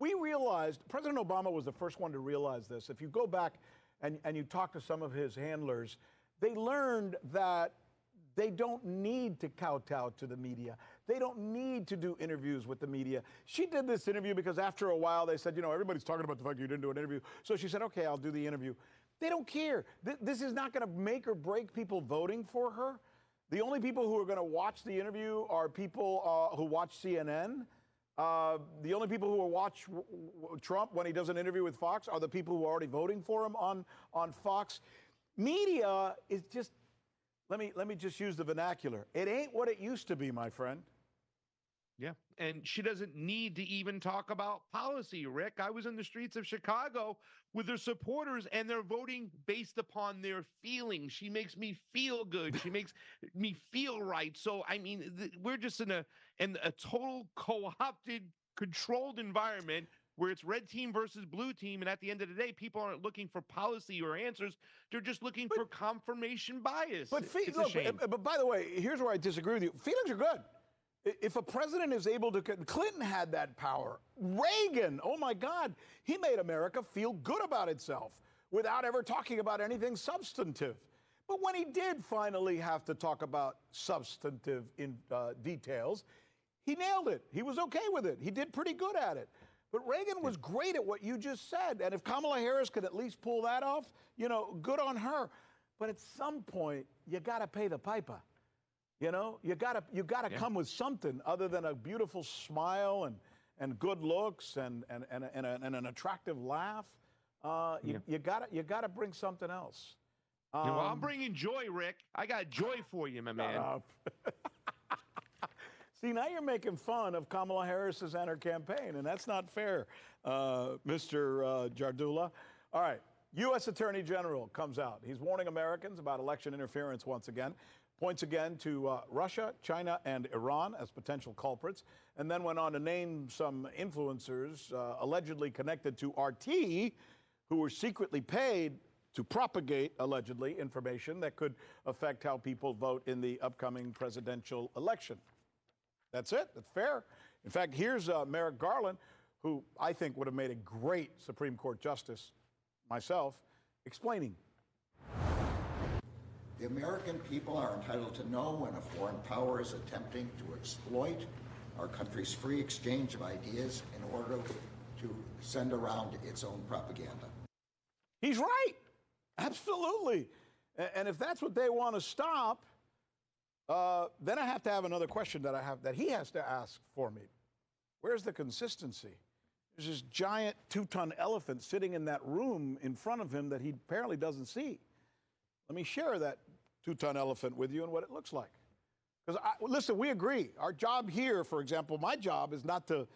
We realized, President Obama was the first one to realize this. If you go back and you talk to some of his handlers, they learned that they don't need to kowtow to the media. They don't need to do interviews with the media. She did this interview because after a while they said, you know, everybody's talking about the fact you didn't do an interview. So she said, okay, I'll do the interview. They don't care. This is not going to make or break people voting for her. The only people who are going to watch the interview are people who watch CNN. The only people who will watch Trump when he does an interview with Fox are the people who are already voting for him on Fox. Media is just, let me just use the vernacular. It ain't what it used to be, my friend. Yeah, and she doesn't need to even talk about policy, Rick. I was in the streets of Chicago with her supporters, and they're voting based upon their feelings. She makes me feel good. She makes me feel right. So, I mean, we're just in a total co-opted, controlled environment where it's red team versus blue team, and at the end of the day, people aren't looking for policy or answers. They're just looking for confirmation bias. But but by the way, here's where I disagree with you. Feelings are good. If a president is able to, Clinton had that power. Reagan, oh my God, he made America feel good about itself without ever talking about anything substantive. But when he did finally have to talk about substantive details, he nailed it. He was okay with it. He did pretty good at it. But Reagan was great at what you just said. And if Kamala Harris could at least pull that off, you know, good on her. But at some point, you got to pay the piper. You know, you gotta come with something other than a beautiful smile and good looks and an attractive laugh. You gotta bring something else. Well, I'm bringing joy, Rick. I got joy for you, my man. See, now you're making fun of Kamala Harris's and her campaign, and that's not fair, Mr. Jardula. All right, U.S. Attorney General comes out. He's warning Americans about election interference once again. Points again to Russia, China, and Iran as potential culprits, and then went on to name some influencers allegedly connected to RT who were secretly paid to propagate, allegedly, information that could affect how people vote in the upcoming presidential election. That's it. That's fair. In fact, here's Merrick Garland, who I think would have made a great Supreme Court justice, myself, explaining. The American people are entitled to know when a foreign power is attempting to exploit our country's free exchange of ideas in order to send around its own propaganda. He's right. Absolutely. And if that's what they want to stop, then I have to have another question that he has to ask for me. Where's the consistency? There's this giant 2-ton elephant sitting in that room in front of him that he apparently doesn't see. Let me share that 2-ton elephant with you and what it looks like. Because, listen, we agree. Our job here, for example, my job is not to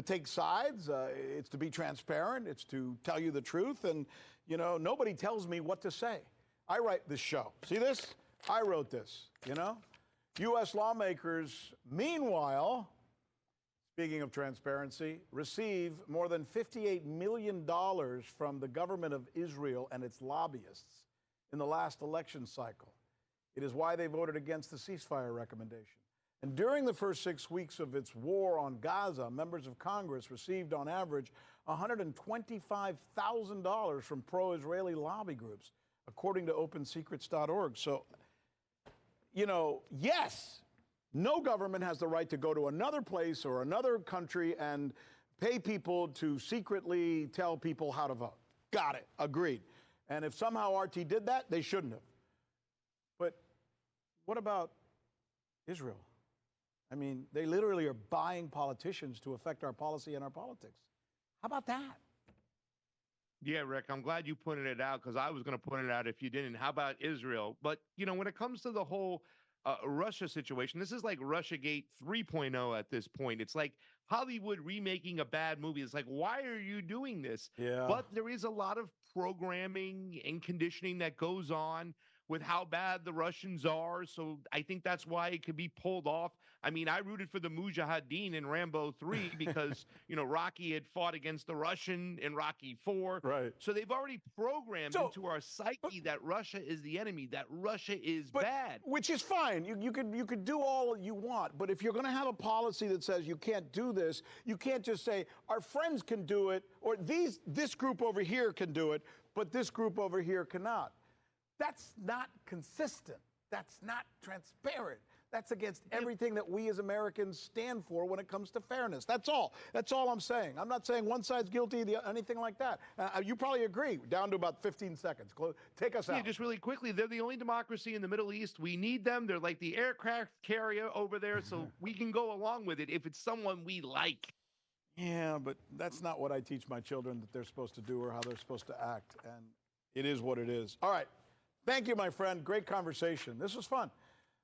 take sides. It's to be transparent. It's to tell you the truth. And, you know, nobody tells me what to say. I write this show. See this? I wrote this, you know? U.S. lawmakers, meanwhile, speaking of transparency, receive more than $58 million from the government of Israel and its lobbyists in the last election cycle. It is why they voted against the ceasefire recommendation. And during the first 6 weeks of its war on Gaza, members of Congress received on average $125,000 from pro-Israeli lobby groups, according to OpenSecrets.org. So, you know, yes, no government has the right to go to another place or another country and pay people to secretly tell people how to vote. Got it. Agreed. And if somehow RT did that, they shouldn't have. But what about Israel? I mean, they literally are buying politicians to affect our policy and our politics. How about that? Yeah, Rick, I'm glad you pointed it out because I was going to point it out if you didn't. How about Israel? But, you know, when it comes to the whole Russia situation, this is like Russiagate 3.0 at this point. It's like Hollywood remaking a bad movie. It's like, why are you doing this? Yeah. But there is a lot of programming and conditioning that goes on with how bad the Russians are. So I think that's why it could be pulled off. I mean, I rooted for the Mujahideen in Rambo 3 because, you know, Rocky had fought against the Russian in Rocky 4. Right. So they've already programmed into our psyche that Russia is the enemy, that Russia is bad. Which is fine. You could do all you want. But if you're going to have a policy that says you can't do this, you can't just say our friends can do it or this group over here can do it, but this group over here cannot. That's not consistent. That's not transparent. That's against everything that we as Americans stand for when it comes to fairness. That's all. That's all I'm saying. I'm not saying one side's guilty, anything like that. You probably agree. Down to about 15 seconds. Take us out. Yeah, just really quickly, they're the only democracy in the Middle East. We need them. They're like the aircraft carrier over there, so we can go along with it if it's someone we like. Yeah, but that's not what I teach my children that they're supposed to do or how they're supposed to act. And it is what it is. All right. Thank you, my friend. Great conversation. This was fun.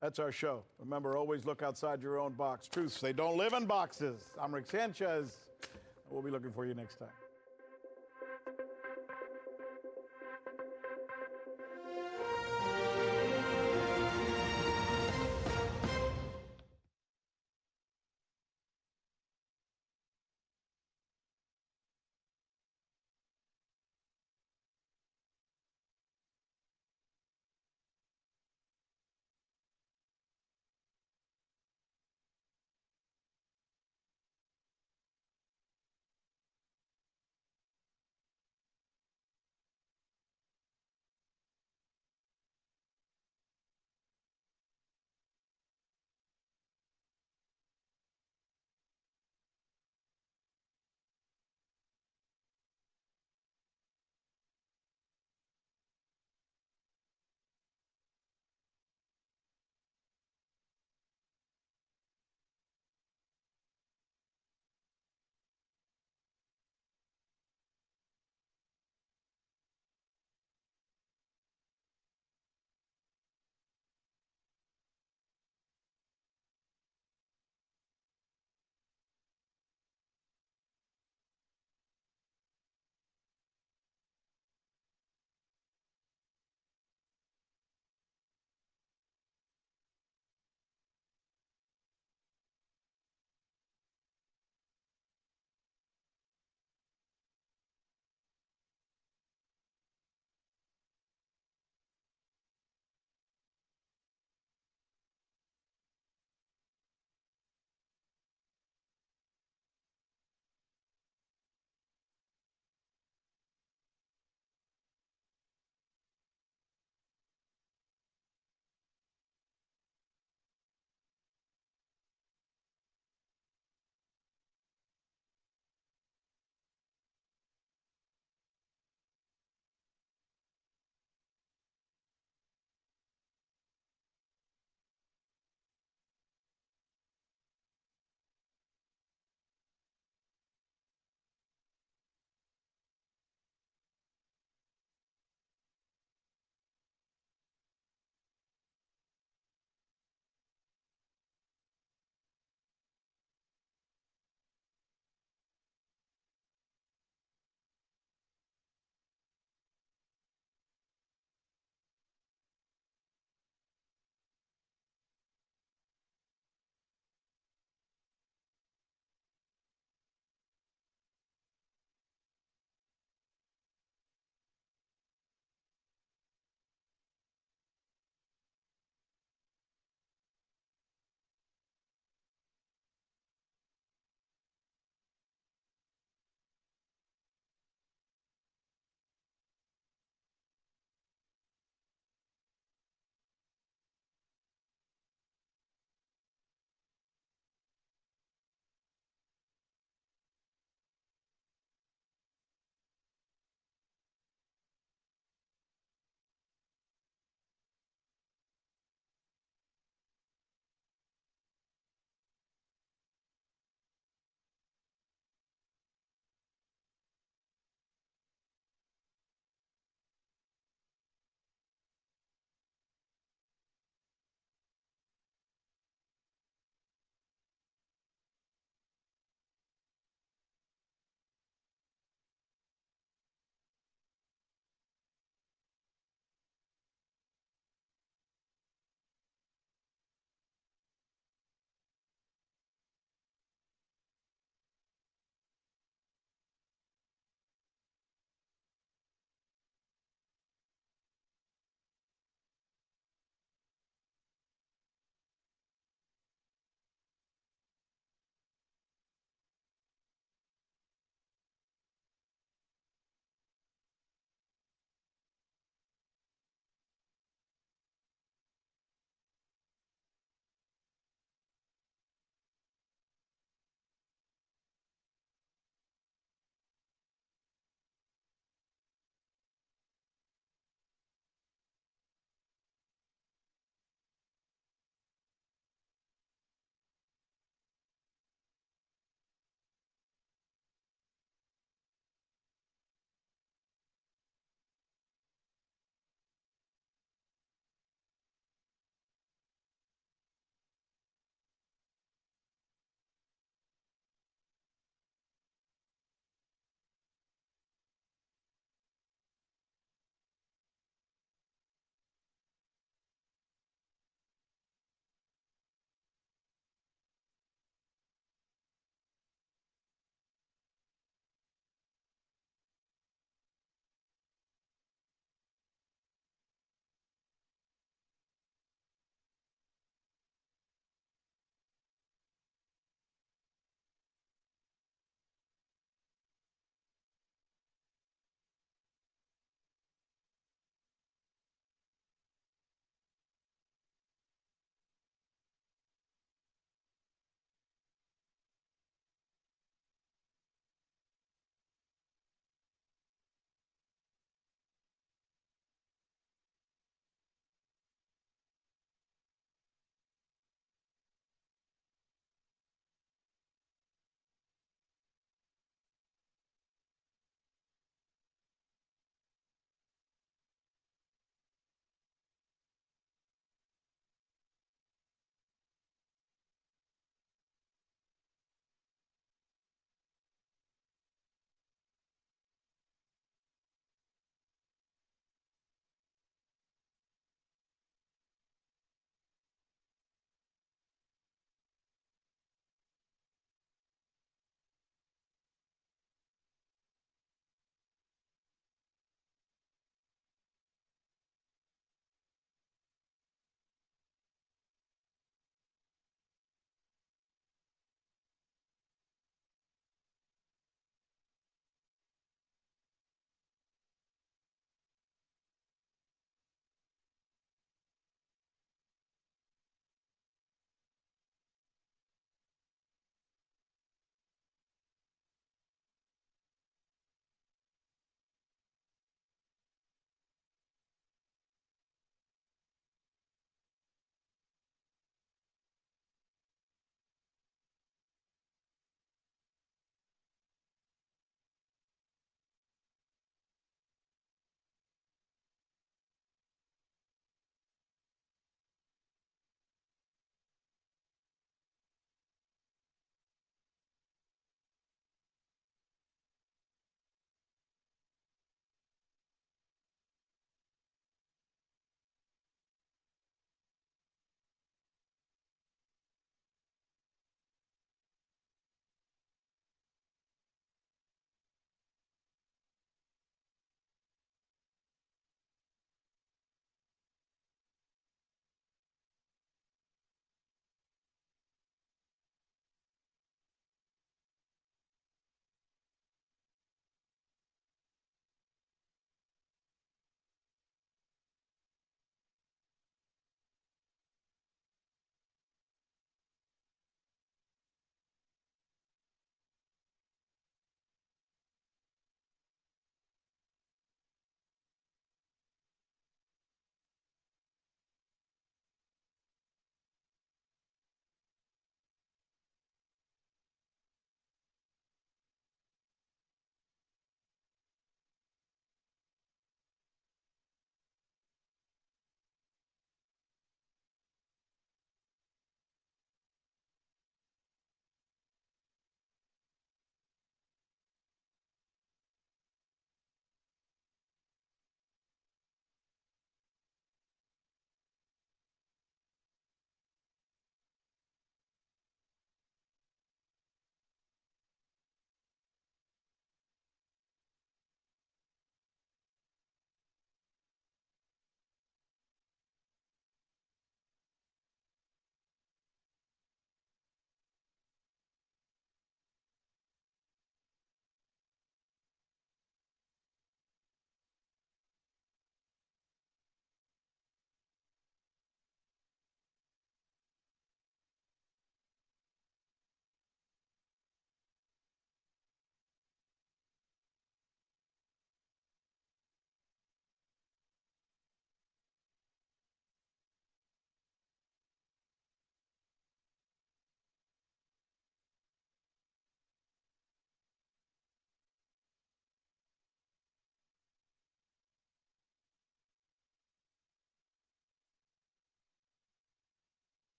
That's our show. Remember, always look outside your own box. Truths, they don't live in boxes. I'm Rick Sanchez. We'll be looking for you next time.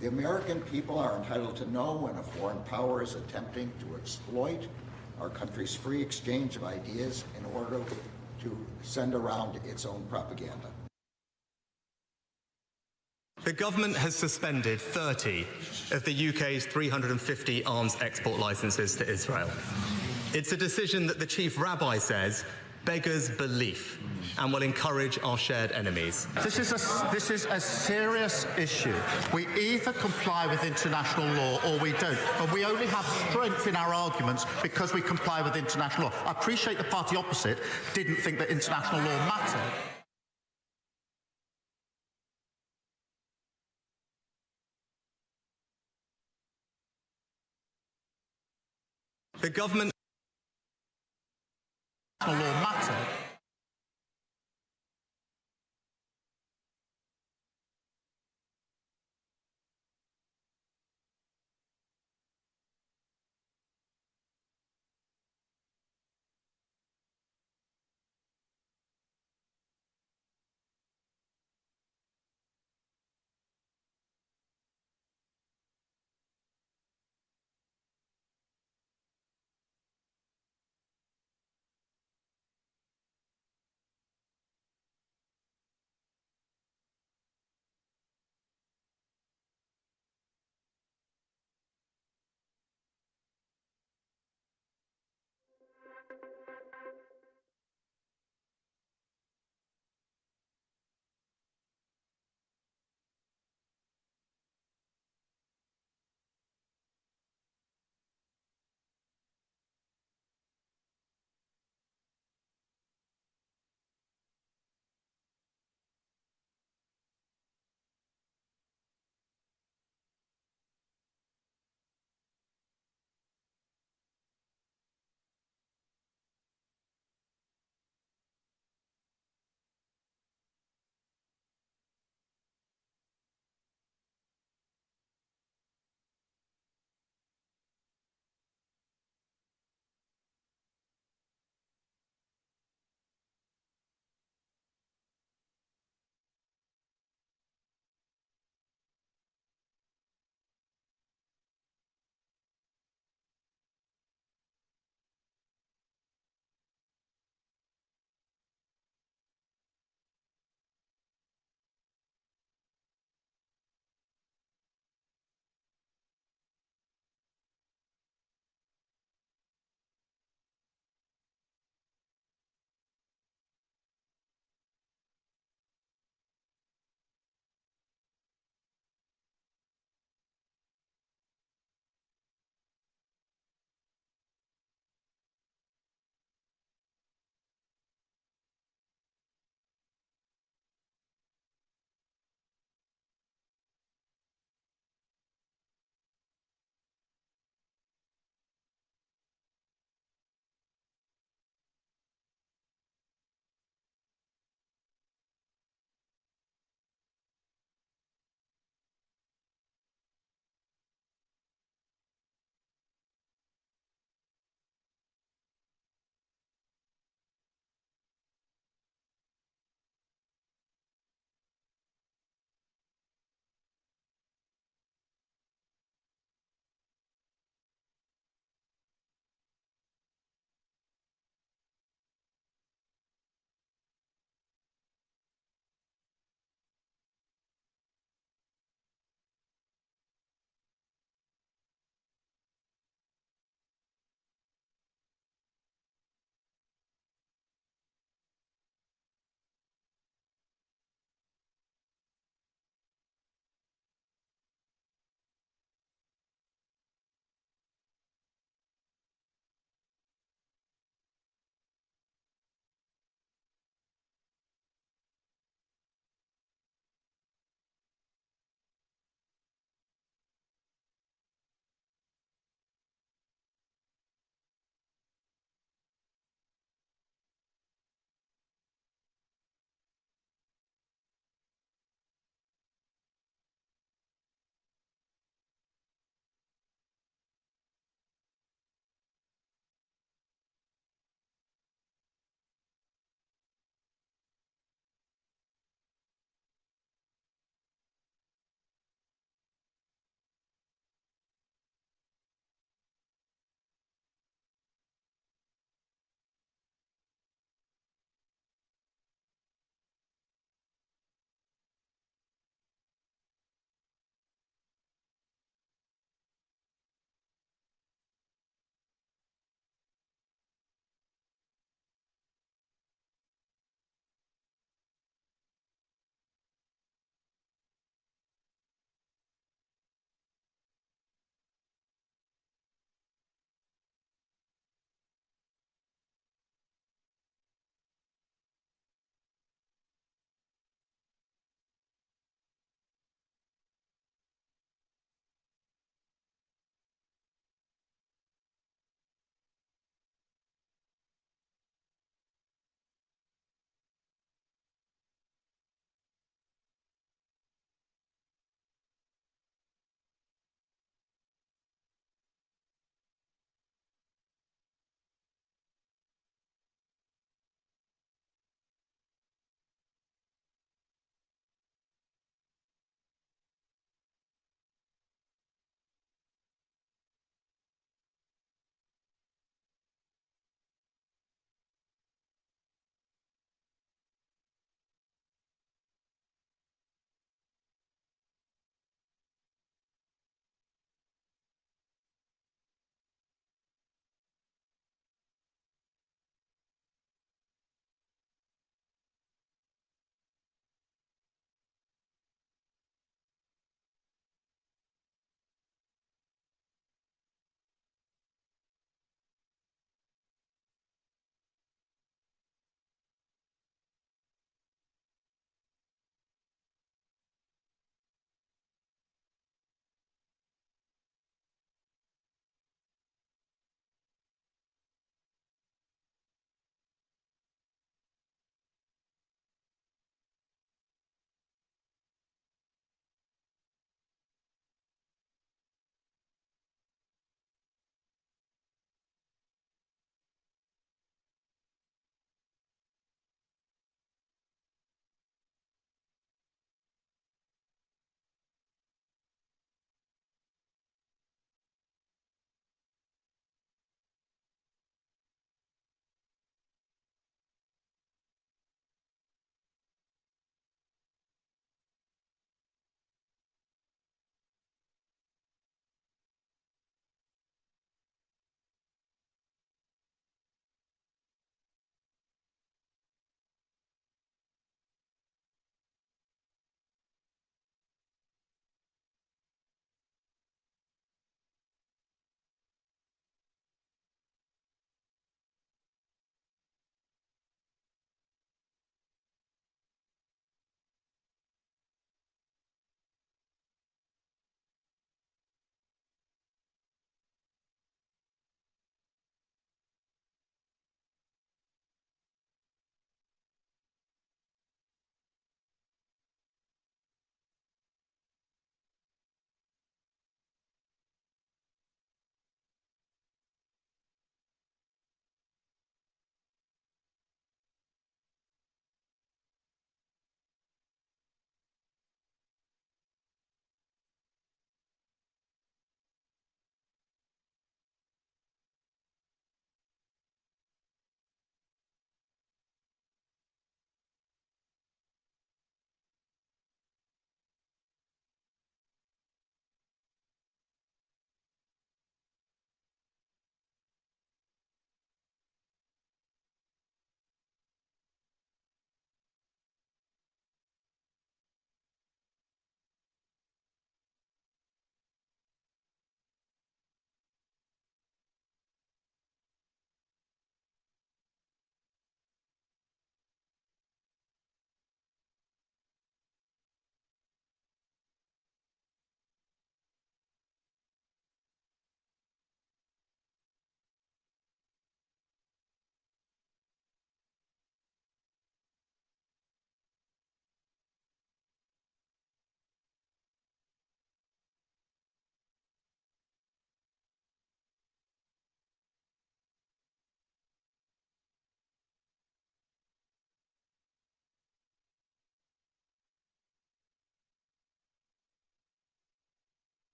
The American people are entitled to know when a foreign power is attempting to exploit our country's free exchange of ideas in order to send around its own propaganda. The government has suspended 30 of the UK's 350 arms export licenses to Israel. It's a decision that the chief rabbi says beggars belief and will encourage our shared enemies. This is a serious issue. We either comply with international law or we don't. And we only have strength in our arguments because we comply with international law. I appreciate the party opposite didn't think that international law mattered. The government law mattered.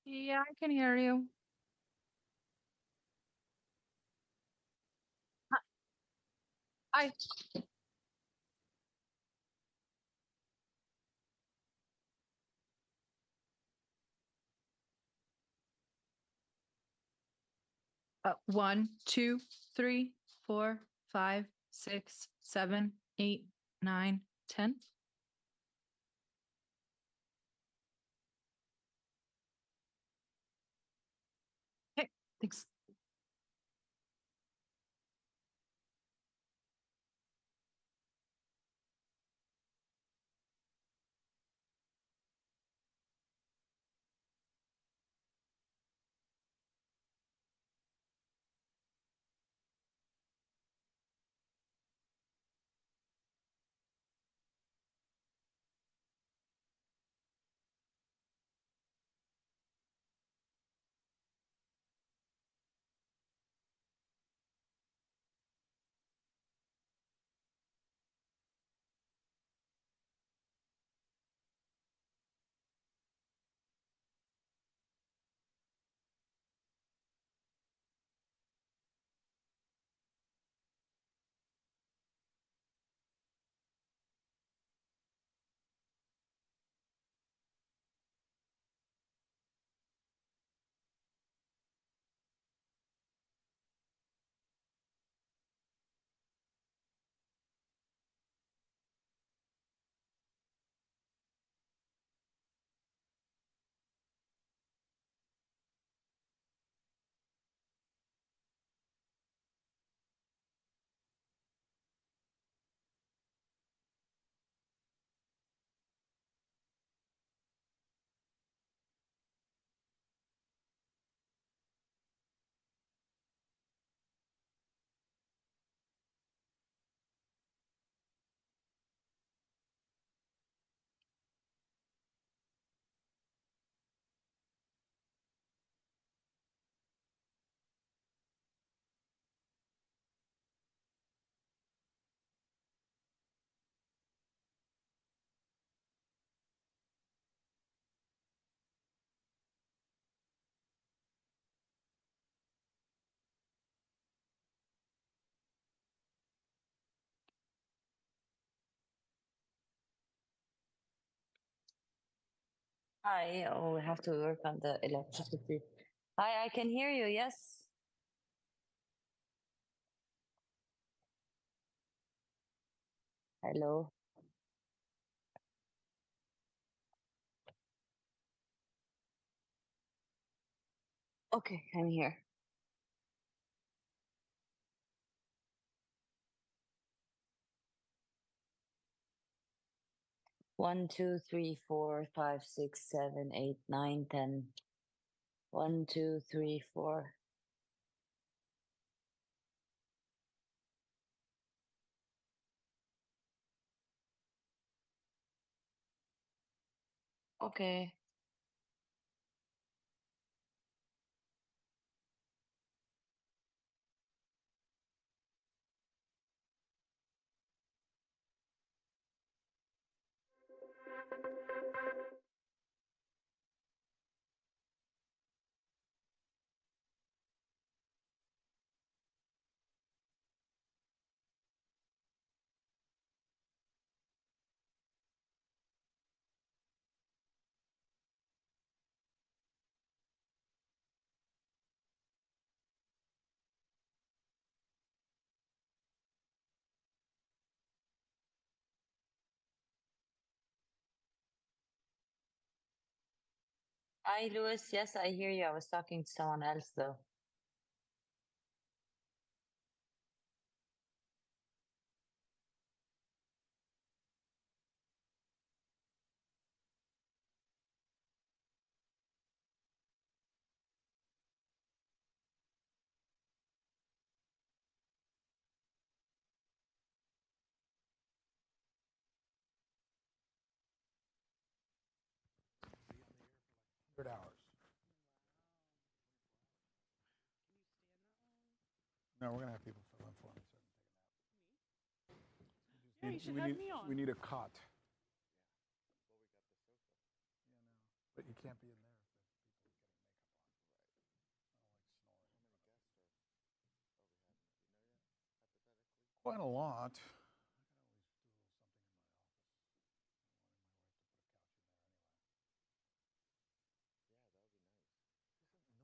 Yeah, I can hear you. I 1, 2, 3, 4, 5, 6, 7, 8, 9, 10. Okay, thanks. Hi, oh, we have to work on the electricity. Hi, I can hear you, yes. Hello. Okay, I'm here. 1, 2, 3, 4, 5, 6, 7, 8, 9, 10. 1, 2, 3, 4. Okay. Hi, Louis. Yes, I hear you. I was talking to someone else, though. $100. No, we're gonna have people fill in for me. So I can take a nap. Yeah, you should have me on. We need a cot. But you can't be in there. Quite a lot.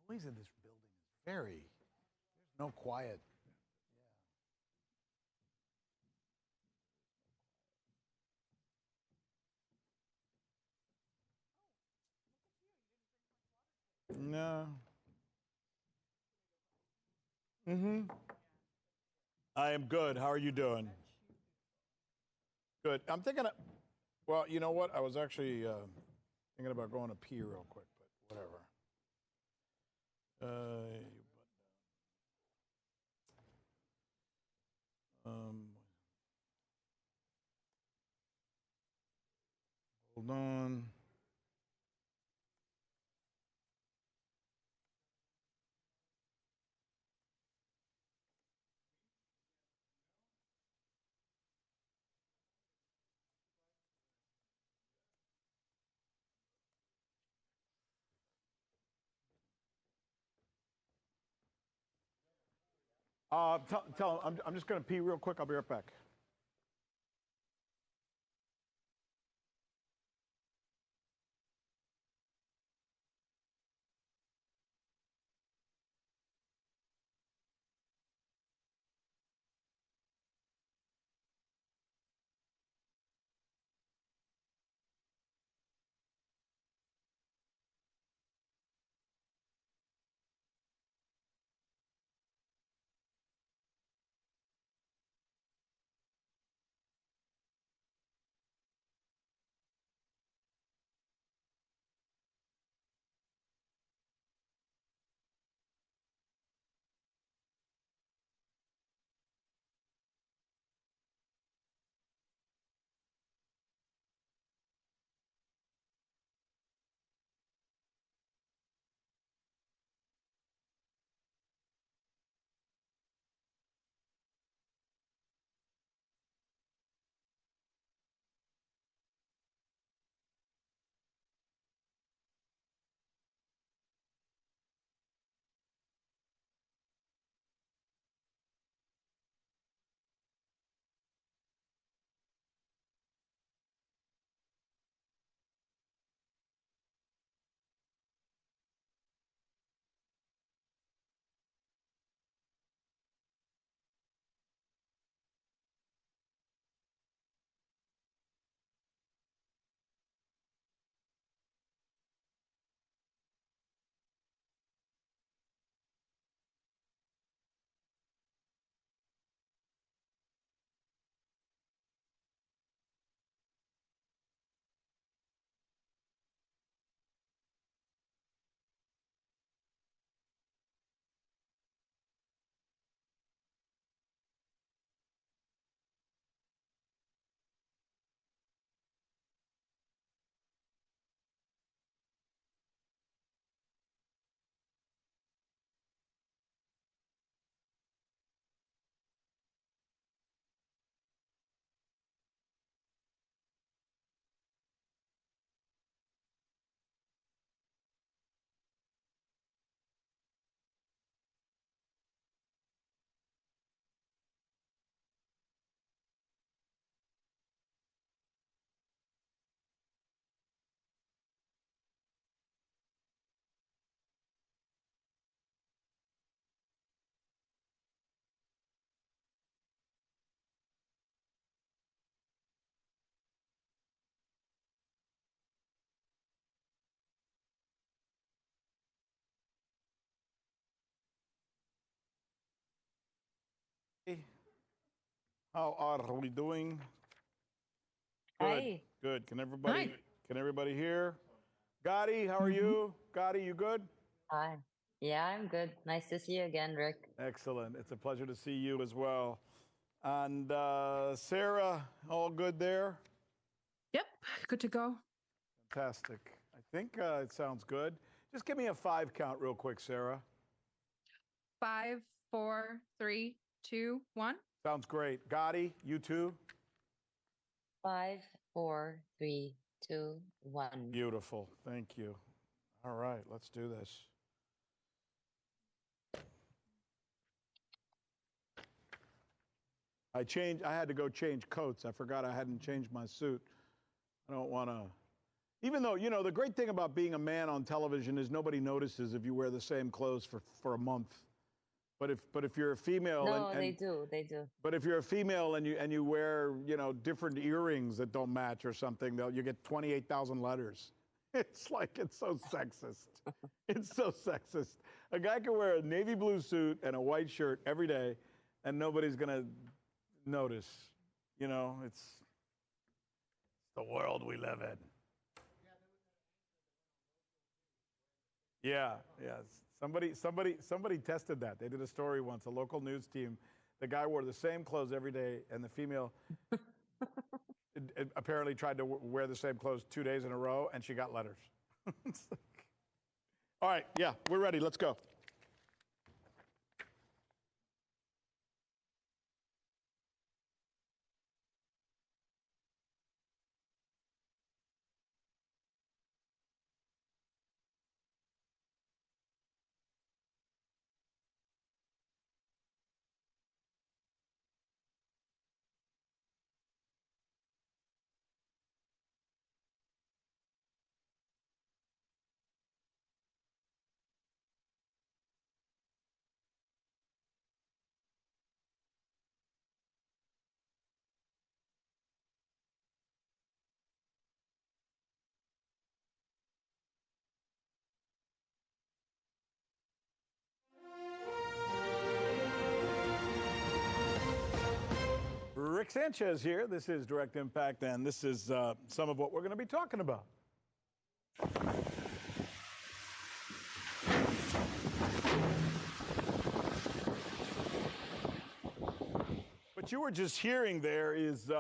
The noise in this building is there's no quiet. No. Mm-hmm. I am good. How are you doing? Good. I'm thinking of, well, you know what? I was actually thinking about going to pee real quick, but whatever. Hold on. Tell him, I'm just going to pee real quick. I'll be right back. How are we doing? Good. Hi. Good. Hi. Can everybody hear? Gotti, how are you? Gotti, you good? Hi. Yeah, I'm good. Nice to see you again, Rick. Excellent. It's a pleasure to see you as well. And Sarah, all good there? Yep, good to go. Fantastic. I think it sounds good. Just give me a 5 count real quick, Sarah. 5, 4, 3, 2, 1. Sounds great. Gotti, you too? 5, 4, 3, 2, 1. Beautiful. Thank you. All right, let's do this. I had to go change coats. I forgot I hadn't changed my suit. I don't want to. Even though, the great thing about being a man on television is nobody notices if you wear the same clothes for a month. But if you're a female, No, they do. But if you're a female and you wear different earrings that don't match or something, you get 28,000 letters. It's so sexist. It's so sexist. A guy can wear a navy blue suit and a white shirt every day, and nobody's gonna notice. It's the world we live in. Yeah. Somebody tested that. They did a story once, a local news team. The guy wore the same clothes every day, and the female apparently tried to wear the same clothes 2 days in a row, and she got letters. All right, yeah, we're ready. Let's go. Rick Sanchez here. This is Direct Impact, and this is some of what we're going to be talking about. What you were just hearing there is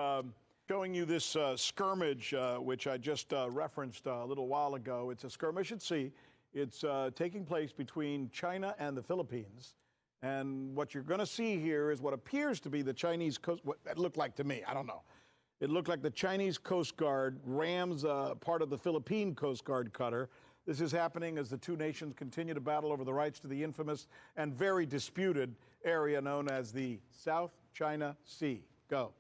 showing you this skirmish, which I just referenced a little while ago. It's a skirmish at sea. It's taking place between China and the Philippines. And what you're going to see here is what appears to be the Chinese coast. What it looked like to me, I don't know. It looked like the Chinese Coast Guard rams part of the Philippine Coast Guard cutter. This is happening as the two nations continue to battle over the rights to the infamous and very disputed area known as the South China Sea. Go.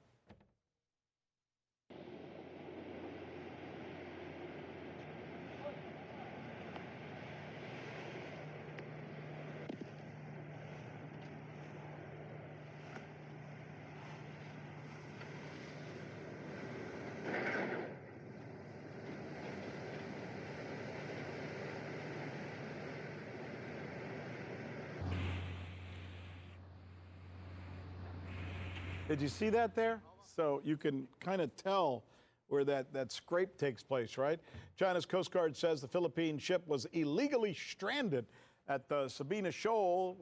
Did you see that there? So you can kind of tell where that scrape takes place, right? China's Coast Guard says the Philippine ship was illegally stranded at the Sabina Shoal.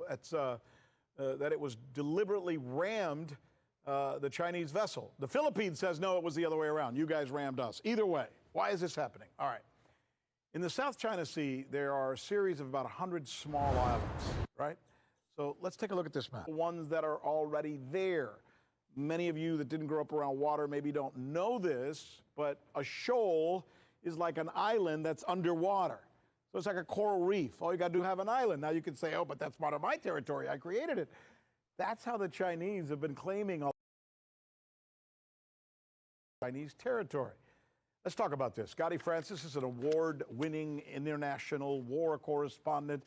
That it was deliberately rammed the Chinese vessel. The Philippines says, no, it was the other way around. You guys rammed us. Either way, why is this happening? All right. In the South China Sea, there are a series of about 100 small islands, right? So let's take a look at this map. Ones that are already there. Many of you that didn't grow up around water maybe don't know this, but a shoal is like an island that's underwater. So it's like a coral reef. All you got to do is have an island. Now you can say, oh, but that's part of my territory. I created it. That's how the Chinese have been claiming all Chinese territory. Let's talk about this. Scotty Francis is an award-winning international war correspondent,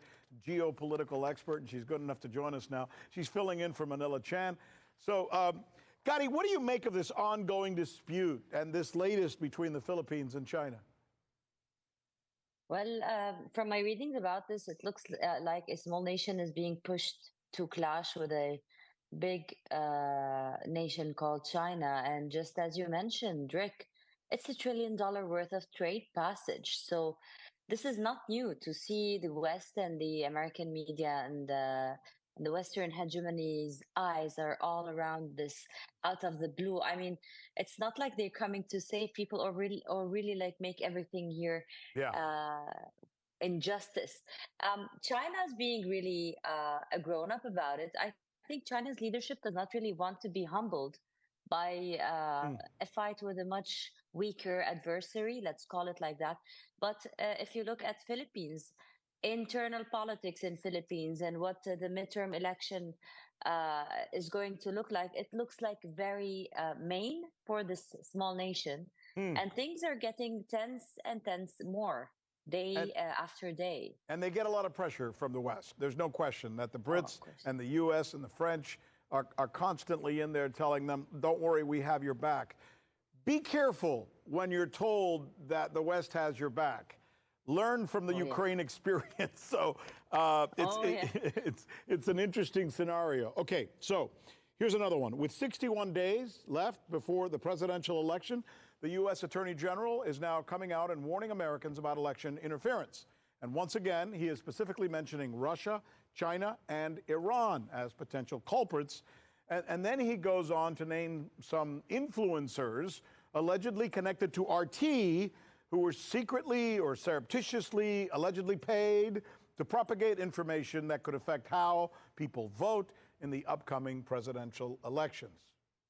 geopolitical expert, and she's good enough to join us now. She's filling in for Manila Chan. So, Gotti, what do you make of this ongoing dispute and this latest between the Philippines and China? Well, from my readings about this, it looks like a small nation is being pushed to clash with a big nation called China. And just as you mentioned, Rick, it's $1 trillion worth of trade passage. So this is not new to see the West and the American media and the Western hegemony's eyes are all around this out of the blue. I mean, it's not like they're coming to save people or really like make everything here injustice. China's being really a grown up about it. I think China's leadership does not really want to be humbled by a fight with a much weaker adversary. Let's call it like that. But if you look at Philippines, internal politics in Philippines and what the midterm election is going to look like. It looks like very main for this small nation, and things are getting tense and tense more day after day. And they get a lot of pressure from the West. There's no question that the Brits and the U.S. and the French are constantly in there telling them, don't worry, we have your back. Be careful when you're told that the West has your back. Learn from the Ukraine experience. So it's an interesting scenario. Okay, so here's another one. With 61 days left before the presidential election, the U.S. Attorney General is now coming out and warning Americans about election interference. And once again, he is specifically mentioning Russia, China, and Iran as potential culprits. And then he goes on to name some influencers allegedly connected to RT who were secretly or surreptitiously allegedly paid to propagate information that could affect how people vote in the upcoming presidential elections.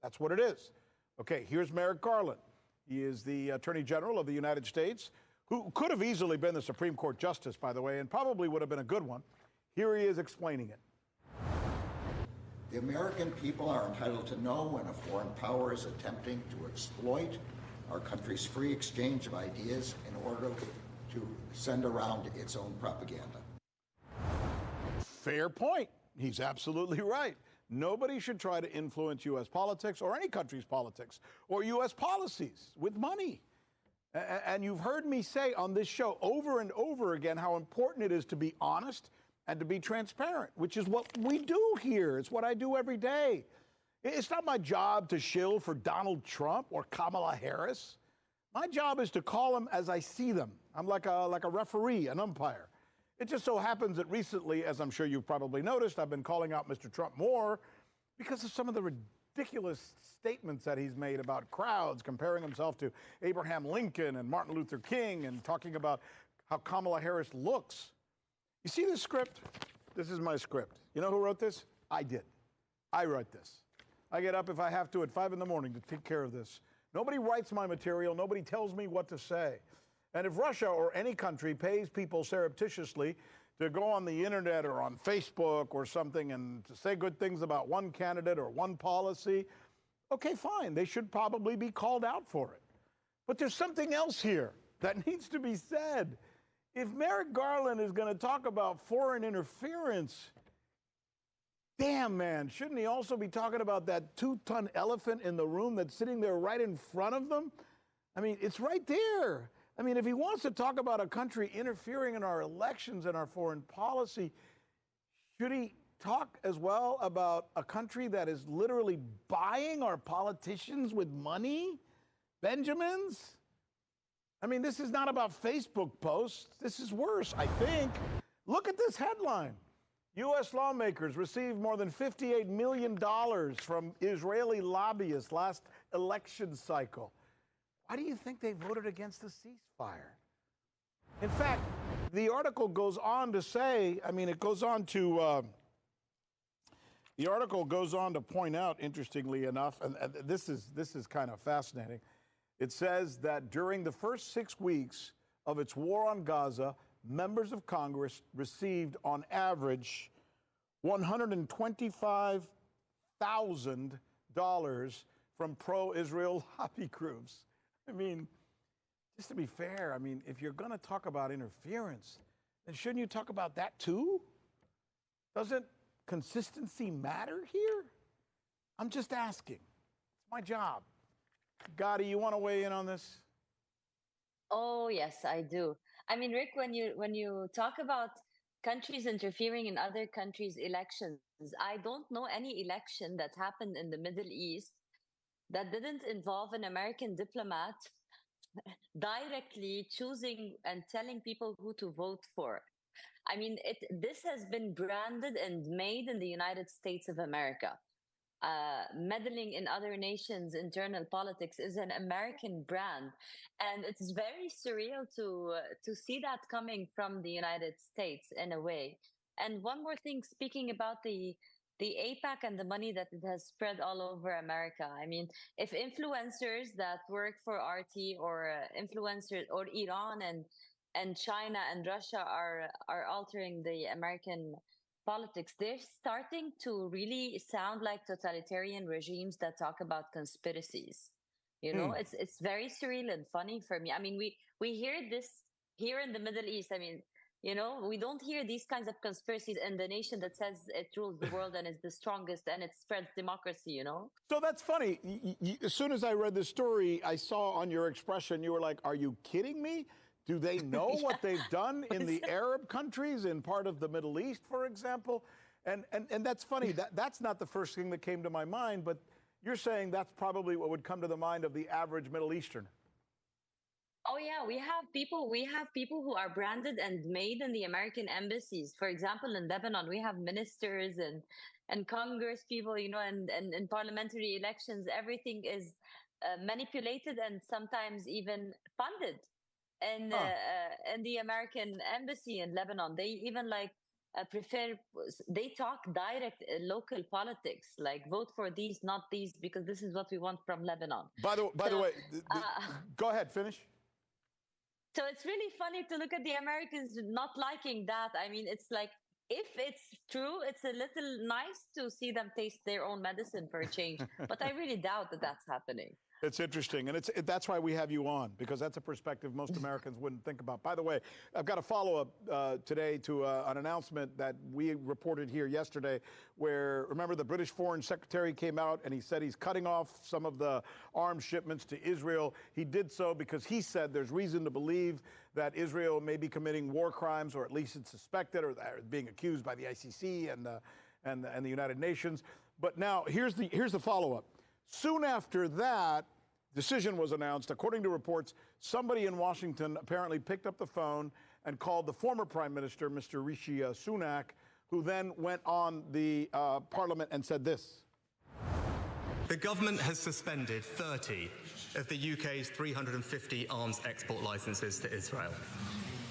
That's what it is. Okay, here's Merrick Garland. He is the Attorney General of the United States, who could have easily been the Supreme Court Justice, by the way, and probably would have been a good one. Here he is explaining it. The American people are entitled to know when a foreign power is attempting to exploit our country's free exchange of ideas in order to send around its own propaganda. Fair point. He's absolutely right. Nobody should try to influence U.S. politics or any country's politics or U.S. policies with money. And you've heard me say on this show over and over again how important it is to be honest and to be transparent, which is what we do here. It's what I do every day. It's not my job to shill for Donald Trump or Kamala Harris. My job is to call them as I see them. I'm like a referee, an umpire. It just so happens that recently, as I'm sure you've probably noticed, I've been calling out Mr. Trump more because of some of the ridiculous statements that he's made about crowds, comparing himself to Abraham Lincoln and Martin Luther King and talking about how Kamala Harris looks. You see this script? This is my script. You know who wrote this? I did. I wrote this. I get up if I have to at 5 in the morning to take care of this. Nobody writes my material. Nobody tells me what to say. And if Russia or any country pays people surreptitiously to go on the internet or on Facebook or something and to say good things about one candidate or one policy, okay, fine. They should probably be called out for it. But there's something else here that needs to be said. If Merrick Garland is going to talk about foreign interference, damn, man, shouldn't he also be talking about that 2-ton elephant in the room that's sitting there right in front of them? I mean, it's right there. I mean, if he wants to talk about a country interfering in our elections and our foreign policy, should he talk as well about a country that is literally buying our politicians with money? Benjamins? I mean, this is not about Facebook posts. This is worse, I think. Look at this headline. U.S. lawmakers received more than $58 million from Israeli lobbyists last election cycle. Why do you think they voted against the ceasefire? In fact, the article goes on to say, I mean, it goes on to, the article goes on to point out, interestingly enough, and this is kind of fascinating. It says that during the first 6 weeks of its war on Gaza, members of Congress received, on average, $125,000 from pro-Israel lobby groups. I mean, just to be fair, I mean, if you're going to talk about interference, then shouldn't you talk about that too? Doesn't consistency matter here? I'm just asking. It's my job. Gotti, you want to weigh in on this? Oh, yes, I do. I mean, Rick, when you talk about countries interfering in other countries' elections, I don't know any election that happened in the Middle East that didn't involve an American diplomat directly choosing and telling people who to vote for. I mean, this has been branded and made in the United States of America. Meddling in other nations' internal politics is an American brand, and it's very surreal to see that coming from the United States in a way. And one more thing, speaking about the APAC and the money that it has spread all over America. I mean, if influencers that work for RT or influencers or Iran and China and Russia are altering the American politics, they're starting to really sound like totalitarian regimes that talk about conspiracies. You know, it's very surreal and funny for me. I mean, we hear this here in the Middle East. I mean, you know, we don't hear these kinds of conspiracies in the nation that says it rules the world and is the strongest and it spreads democracy, you know? So that's funny. As soon as I read the story, I saw on your expression, you were like, are you kidding me? Do they know what they've done in the Arab countries, in part of the Middle East, for example? And that's funny. That's not the first thing that came to my mind, but you're saying that's probably what would come to the mind of the average Middle Easterner. Oh yeah, we have people who are branded and made in the American embassies. For example, in Lebanon, we have ministers and Congress people, you know, and in parliamentary elections, everything is manipulated and sometimes even funded. And in the American embassy in Lebanon, they even like they talk direct local politics, like vote for these, not these, because this is what we want from Lebanon. By the way, go ahead, finish. So it's really funny to look at the Americans not liking that. I mean, it's like, if it's true, it's a little nice to see them taste their own medicine for a change. But I really doubt that that's happening. It's interesting, and that's why we have you on, because that's a perspective most Americans wouldn't think about. By the way, I've got a follow-up today to an announcement that we reported here yesterday, where, remember, the British Foreign Secretary came out and he said he's cutting off some of the arms shipments to Israel. He did so because he said there's reason to believe that Israel may be committing war crimes, or at least it's suspected, or being accused by the ICC and the United Nations. But now here's the follow-up. Soon after that decision was announced, according to reports, somebody in Washington apparently picked up the phone and called the former Prime Minister, Mr. Rishi Sunak, who then went on the Parliament and said this. The government has suspended 30 of the UK's 350 arms export licenses to Israel.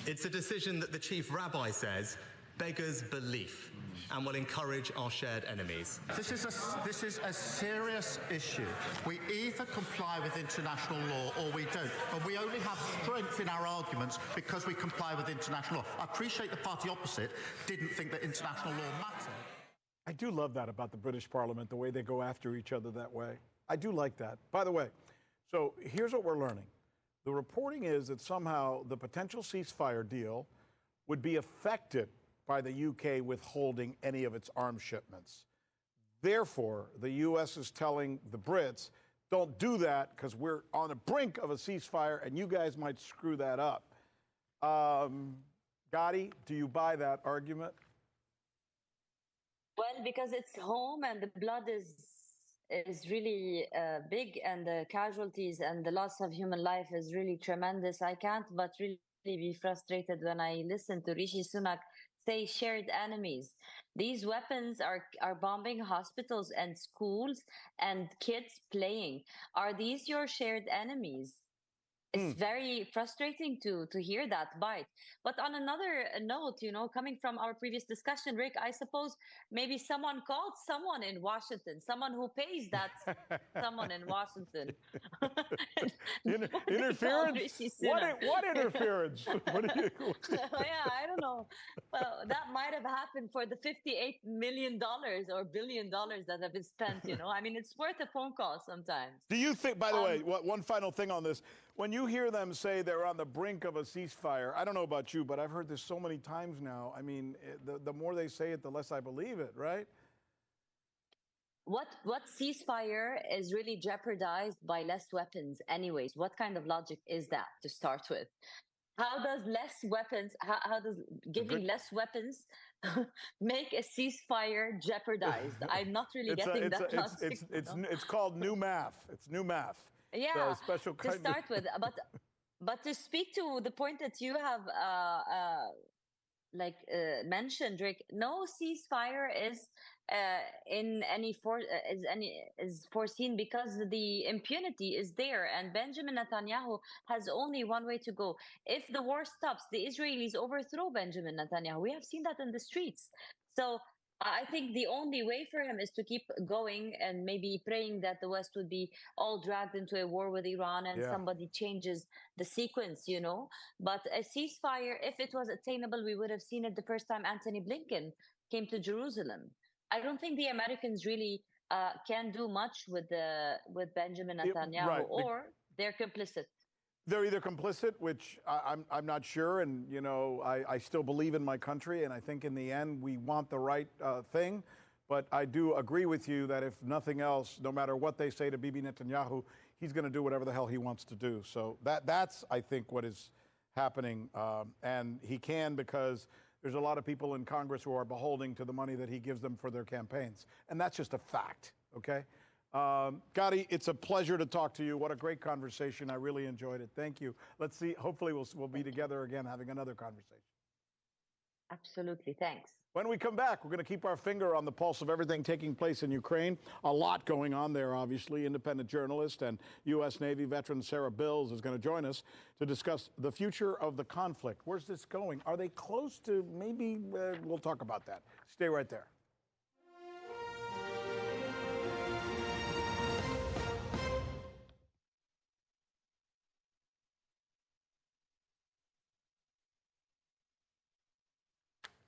It's a decision that the chief rabbi says beggars belief and will encourage our shared enemies. This is a serious issue. We either comply with international law or we don't. And we only have strength in our arguments because we comply with international law. I appreciate the party opposite didn't think that international law mattered. I do love that about the British Parliament, the way they go after each other that way. I do like that. By the way, so here's what we're learning. The reporting is that somehow the potential ceasefire deal would be affected by the UK withholding any of its arms shipments. Therefore, the U.S. is telling the Brits, don't do that because we're on the brink of a ceasefire and you guys might screw that up. Gotti, do you buy that argument? Well, because it's home and the blood is really big, and the casualties and the loss of human life is really tremendous. I can't but really be frustrated when I listen to Rishi Sunak say shared enemies. These weapons are bombing hospitals and schools and kids playing. Are these your shared enemies? It's very frustrating to hear that bite. But on another note, you know, coming from our previous discussion, Rick, I suppose maybe someone called someone in Washington, someone who pays that someone in Washington. Interference? What interference? Yeah, I don't know. Well, that might have happened for the $58 million or $1 billion that have been spent, you know. I mean, it's worth a phone call sometimes. Do you think, by the way, one final thing on this, when you hear them say they're on the brink of a ceasefire, I don't know about you, but I've heard this so many times now. I mean, the more they say it, the less I believe it, right? What ceasefire is really jeopardized by less weapons anyways? What kind of logic is that to start with? How does less weapons, how does giving less weapons make a ceasefire jeopardized? I'm not really getting that logic. It's called new math. It's new math. Yeah, so special to start with. But to speak to the point that you have mentioned, Rick, no ceasefire is is foreseen because the impunity is there, and Benjamin Netanyahu has only one way to go. If the war stops, the Israelis overthrow Benjamin Netanyahu. We have seen that in the streets. So I think the only way for him is to keep going and maybe praying that the West would be all dragged into a war with Iran and somebody changes the sequence, you know. But a ceasefire, if it was attainable, we would have seen it the first time Antony Blinken came to Jerusalem. I don't think the Americans really can do much with Benjamin Netanyahu, right. or they're complicit. They're either complicit, which I'm not sure, and I still believe in my country, and I think in the end we want the right thing. But I do agree with you that if nothing else, no matter what they say to Bibi Netanyahu, he's going to do whatever the hell he wants to do. So that's I think what is happening, and he can because there's a lot of people in Congress who are beholding to the money that he gives them for their campaigns, and that's just a fact. Okay. Gadi, it's a pleasure to talk to you. What a great conversation. I really enjoyed it. Thank you. Let's see. Hopefully we'll be together again having another conversation. Absolutely. Thanks. When we come back, we're going to keep our finger on the pulse of everything taking place in Ukraine. A lot going on there, obviously. Independent journalist and U.S. Navy veteran Sarah Bills is going to join us to discuss the future of the conflict. Where's this going? Are they close to maybe? We'll talk about that. Stay right there.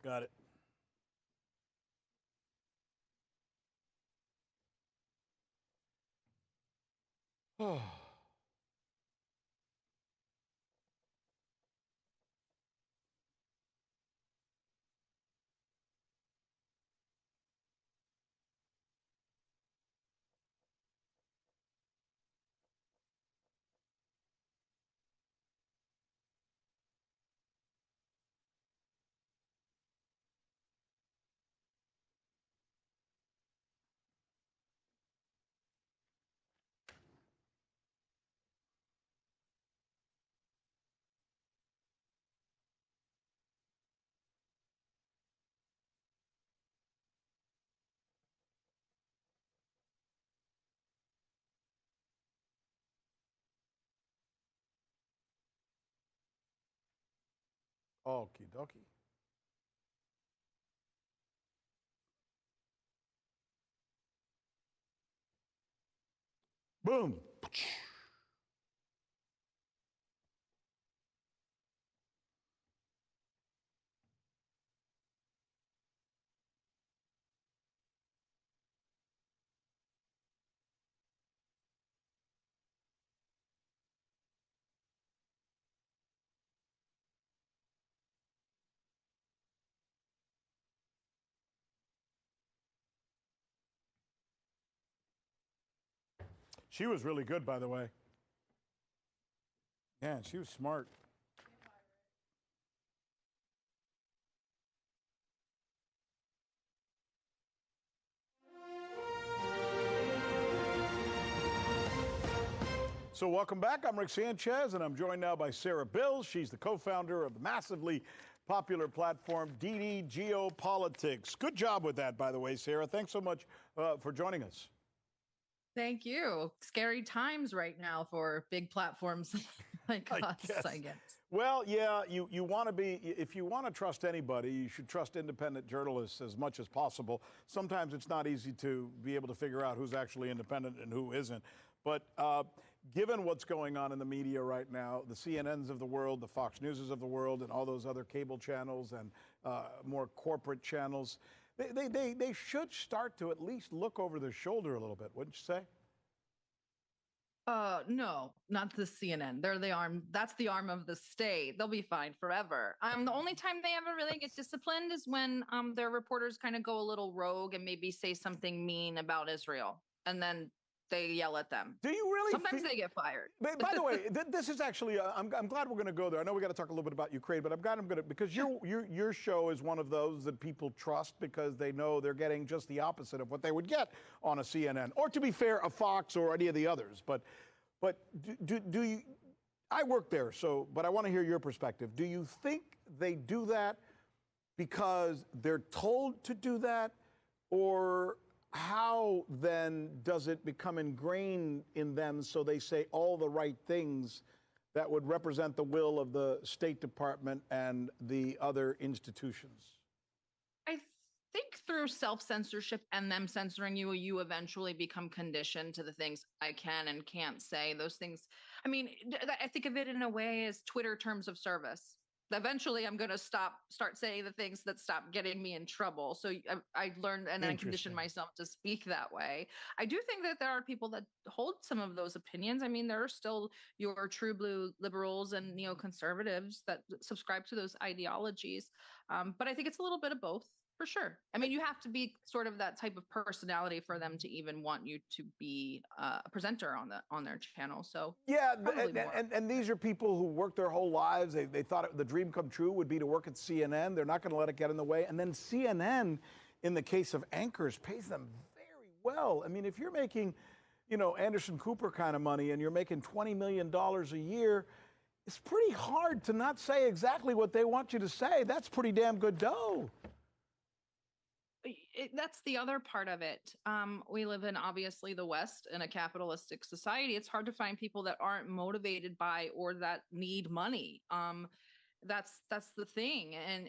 Got it. Oh. Okie dokie. Boom. She was really good, by the way. Yeah, she was smart. So welcome back. I'm Rick Sanchez, and I'm joined now by Sarah Bills. She's the co-founder of the massively popular platform DD Geopolitics. Good job with that, by the way, Sarah. Thanks so much for joining us. Thank you. Scary times right now for big platforms like us, I guess. Well, yeah, you want to be, if you want to trust anybody, you should trust independent journalists as much as possible. Sometimes it's not easy to be able to figure out who's actually independent and who isn't. But given what's going on in the media right now, the CNNs of the world, the Fox Newses of the world, and all those other cable channels and more corporate channels, they should start to at least look over their shoulder a little bit, wouldn't you say? No, not the CNN. They're the arm. That's the arm of the state. They'll be fine forever. The only time they ever really get disciplined is when their reporters kind of go a little rogue and maybe say something mean about Israel, and then they yell at them. Do you really? Sometimes they get fired. By the way, this is actually, I'm glad we're going to go there. I know we got to talk a little bit about Ukraine, but I'm glad because your show is one of those that people trust because they know they're getting just the opposite of what they would get on a CNN, or to be fair, a Fox or any of the others. But do you? I work there, but I want to hear your perspective. Do you think they do that because they're told to do that, or how then does it become ingrained in them so they say all the right things that would represent the will of the State Department and the other institutions? I think through self-censorship and them censoring you, you eventually become conditioned to the things I can and can't say. Those things, I mean, I think of it in a way as Twitter terms of service. eventually I'm going to start saying the things that stop getting me in trouble. So I learned and I conditioned myself to speak that way. I do think that there are people that hold some of those opinions. I mean, there are still your true blue liberals and neoconservatives that subscribe to those ideologies. But I think it's a little bit of both. For sure. I mean, you have to be sort of that type of personality for them to even want you to be a presenter on their channel. So yeah, and these are people who worked their whole lives. They thought the dream come true would be to work at CNN. They're not going to let it get in the way. And then CNN, in the case of anchors, pays them very well. I mean, if you're making, Anderson Cooper kind of money and you're making $20 million a year, it's pretty hard to not say exactly what they want you to say. That's pretty damn good dough. That's the other part of it. We live in obviously the West in a capitalistic society. It's hard to find people that aren't motivated by or that need money. That's the thing. And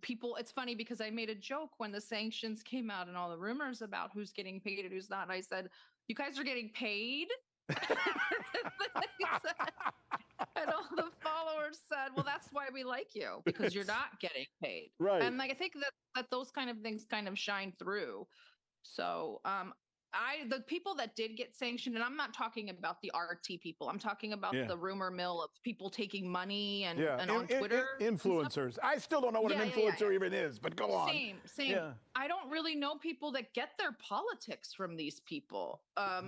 people. It's funny because I made a joke when the sanctions came out and all the rumors about who's getting paid and who's not. And I said, "You guys are getting paid." And all the followers said, "Well, that's why we like you, because you're not getting paid." Right. And I think that those kind of things kind of shine through. So the people that did get sanctioned, and I'm not talking about the RT people. I'm talking about the rumor mill of people taking money and on Twitter. Influencers. I still don't know what an influencer even is, but go on. Same. Yeah. I don't really know people that get their politics from these people.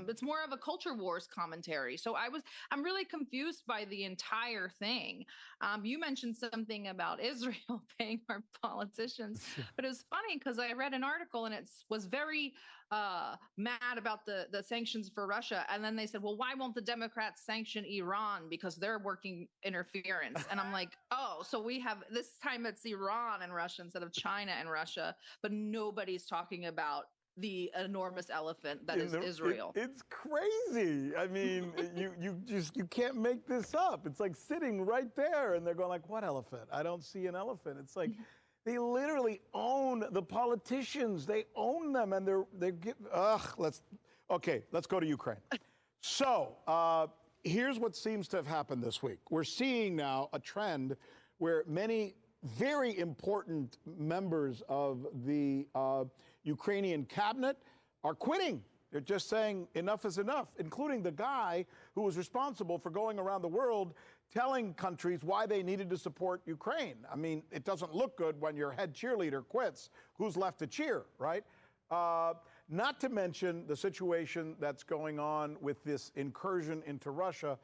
It's more of a culture wars commentary. So I'm really confused by the entire thing. You mentioned something about Israel paying our politicians, but it was funny because I read an article and it was very mad about the sanctions for Russia. And then they said, well, why won't the Democrats sanction Iran? Because they're working interference. And I'm like, oh, so we have this time it's Iran and Russia instead of China and Russia, but nobody's talking about the enormous elephant that is Israel. It's crazy. I mean, you can't make this up. It's like sitting right there and they're going like, what elephant? I don't see an elephant. It's like, they literally own the politicians. They own them, and let's go to Ukraine. So here's what seems to have happened this week. We're seeing now a trend where many very important members of the Ukrainian cabinet are quitting. They're just saying enough is enough, including the guy who was responsible for going around the world telling countries why they needed to support Ukraine. I mean, it doesn't look good when your head cheerleader quits. Who's left to cheer, right? Not to mention the situation that's going on with this incursion into Russia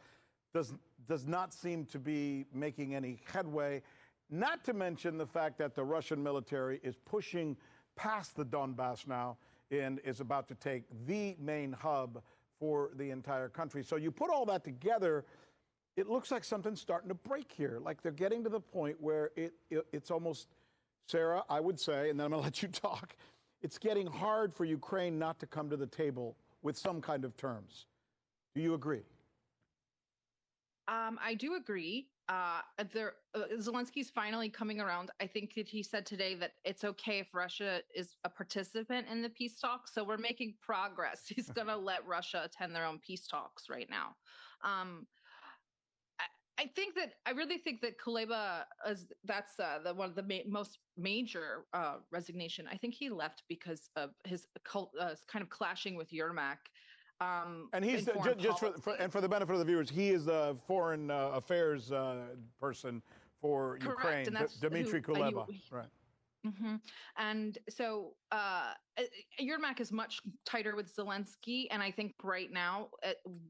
does not seem to be making any headway. Not to mention the fact that the Russian military is pushing past the Donbass now and is about to take the main hub for the entire country. So you put all that together, it looks like something's starting to break here. Like they're getting to the point where it's almost, Sarah, I would say, and then I'm going to let you talk, it's getting hard for Ukraine not to come to the table with some kind of terms. Do you agree? I do agree. Zelensky's finally coming around. I think that he said today that it's okay if Russia is a participant in the peace talks. So we're making progress. He's going to let Russia attend their own peace talks right now. I really think that Kuleba that's the one of the most major resignation. I think he left because of his kind of clashing with Yermak. And he's just for the benefit of the viewers, he is the foreign affairs person for Ukraine, and that's Dmitry Kuleba, right? Mm-hmm. And so Yermak is much tighter with Zelensky, and I think right now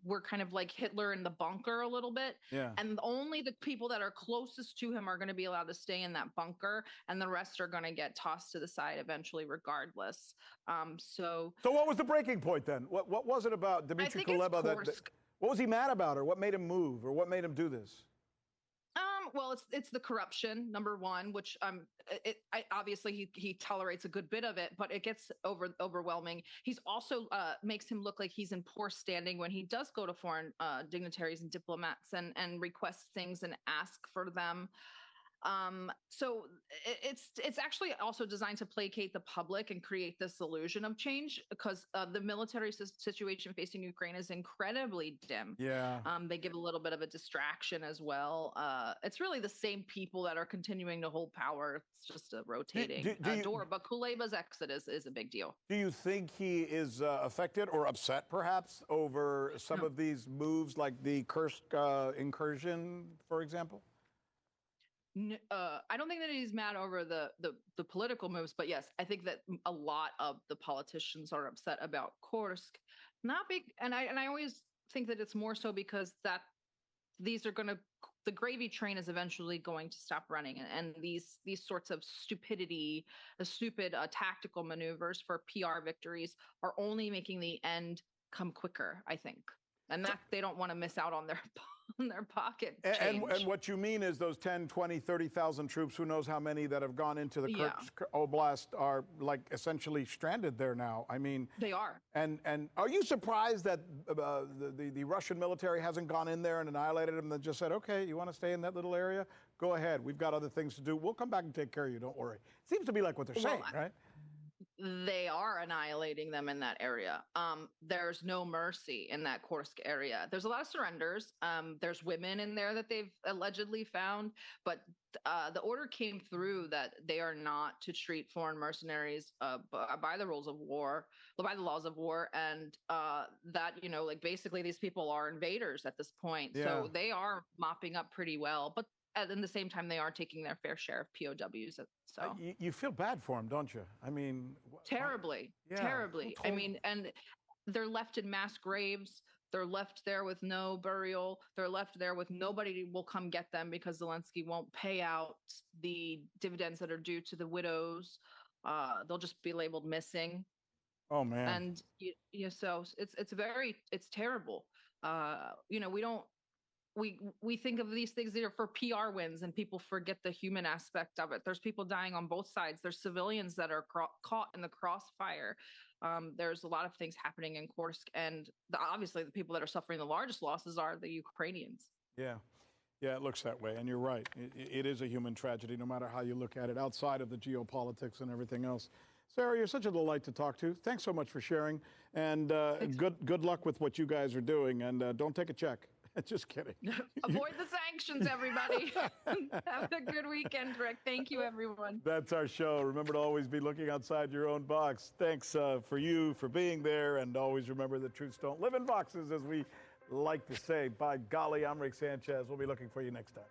we're kind of like Hitler in the bunker a little bit. Yeah. And only the people that are closest to him are going to be allowed to stay in that bunker, and the rest are going to get tossed to the side eventually, regardless. So what was the breaking point then? What was it about Dmitry Kuleba that what was he mad about, or what made him move, or what made him do this? Well, it's the corruption, number one, which obviously he tolerates a good bit of it, but it gets overwhelming. He's also makes him look like he's in poor standing when he does go to foreign dignitaries and diplomats and request things and ask for them. So it's actually also designed to placate the public and create this illusion of change because the military situation facing Ukraine is incredibly dim. Yeah. They give a little bit of a distraction as well. It's really the same people that are continuing to hold power. It's just a rotating door. But Kuleba's exit is a big deal. Do you think he is affected or upset, perhaps, over some of these moves, like the Kursk incursion, for example? I don't think that he's mad over the political moves, but yes, I think that a lot of the politicians are upset about Kursk. Not big, and I always think that it's more so because that the gravy train is eventually going to stop running, and these sorts of stupid tactical maneuvers for PR victories are only making the end come quicker, I think, and that they don't want to miss out on their pocket change. And what you mean is those 10, 20, 30,000 troops, who knows how many, that have gone into the Kursk Oblast are like essentially stranded there now. I mean, they are. And are you surprised that the Russian military hasn't gone in there and annihilated them and just said, okay, you want to stay in that little area? Go ahead. We've got other things to do. We'll come back and take care of you. Don't worry. Seems to be like what they're saying, right? They are annihilating them in that area. There's no mercy in that Kursk area. There's a lot of surrenders. There's women in there that they've allegedly found, but the order came through that they are not to treat foreign mercenaries by the rules of war, by the laws of war, and that, like basically these people are invaders at this point. Yeah. So they are mopping up pretty well, but at the same time, they are taking their fair share of POWs. So you feel bad for them, don't you? I mean, terribly. I mean, and they're left in mass graves. They're left there with no burial. They're left there with nobody will come get them because Zelensky won't pay out the dividends that are due to the widows. They'll just be labeled missing. Oh man! And so it's terrible. We think of these things that are for PR wins, and people forget the human aspect of it. There's people dying on both sides. There's civilians that are caught in the crossfire. There's a lot of things happening in Kursk, and obviously the people that are suffering the largest losses are the Ukrainians. Yeah, it looks that way, and you're right. It is a human tragedy, no matter how you look at it, outside of the geopolitics and everything else. Sarah, you're such a delight to talk to. Thanks so much for sharing, and good luck with what you guys are doing, and don't take a check. Just kidding. Avoid the sanctions, everybody. Have a good weekend, Rick. Thank you, everyone. That's our show. Remember to always be looking outside your own box. Thanks for you for being there, and always remember that truths don't live in boxes, as we like to say. By golly, I'm Rick Sanchez. We'll be looking for you next time.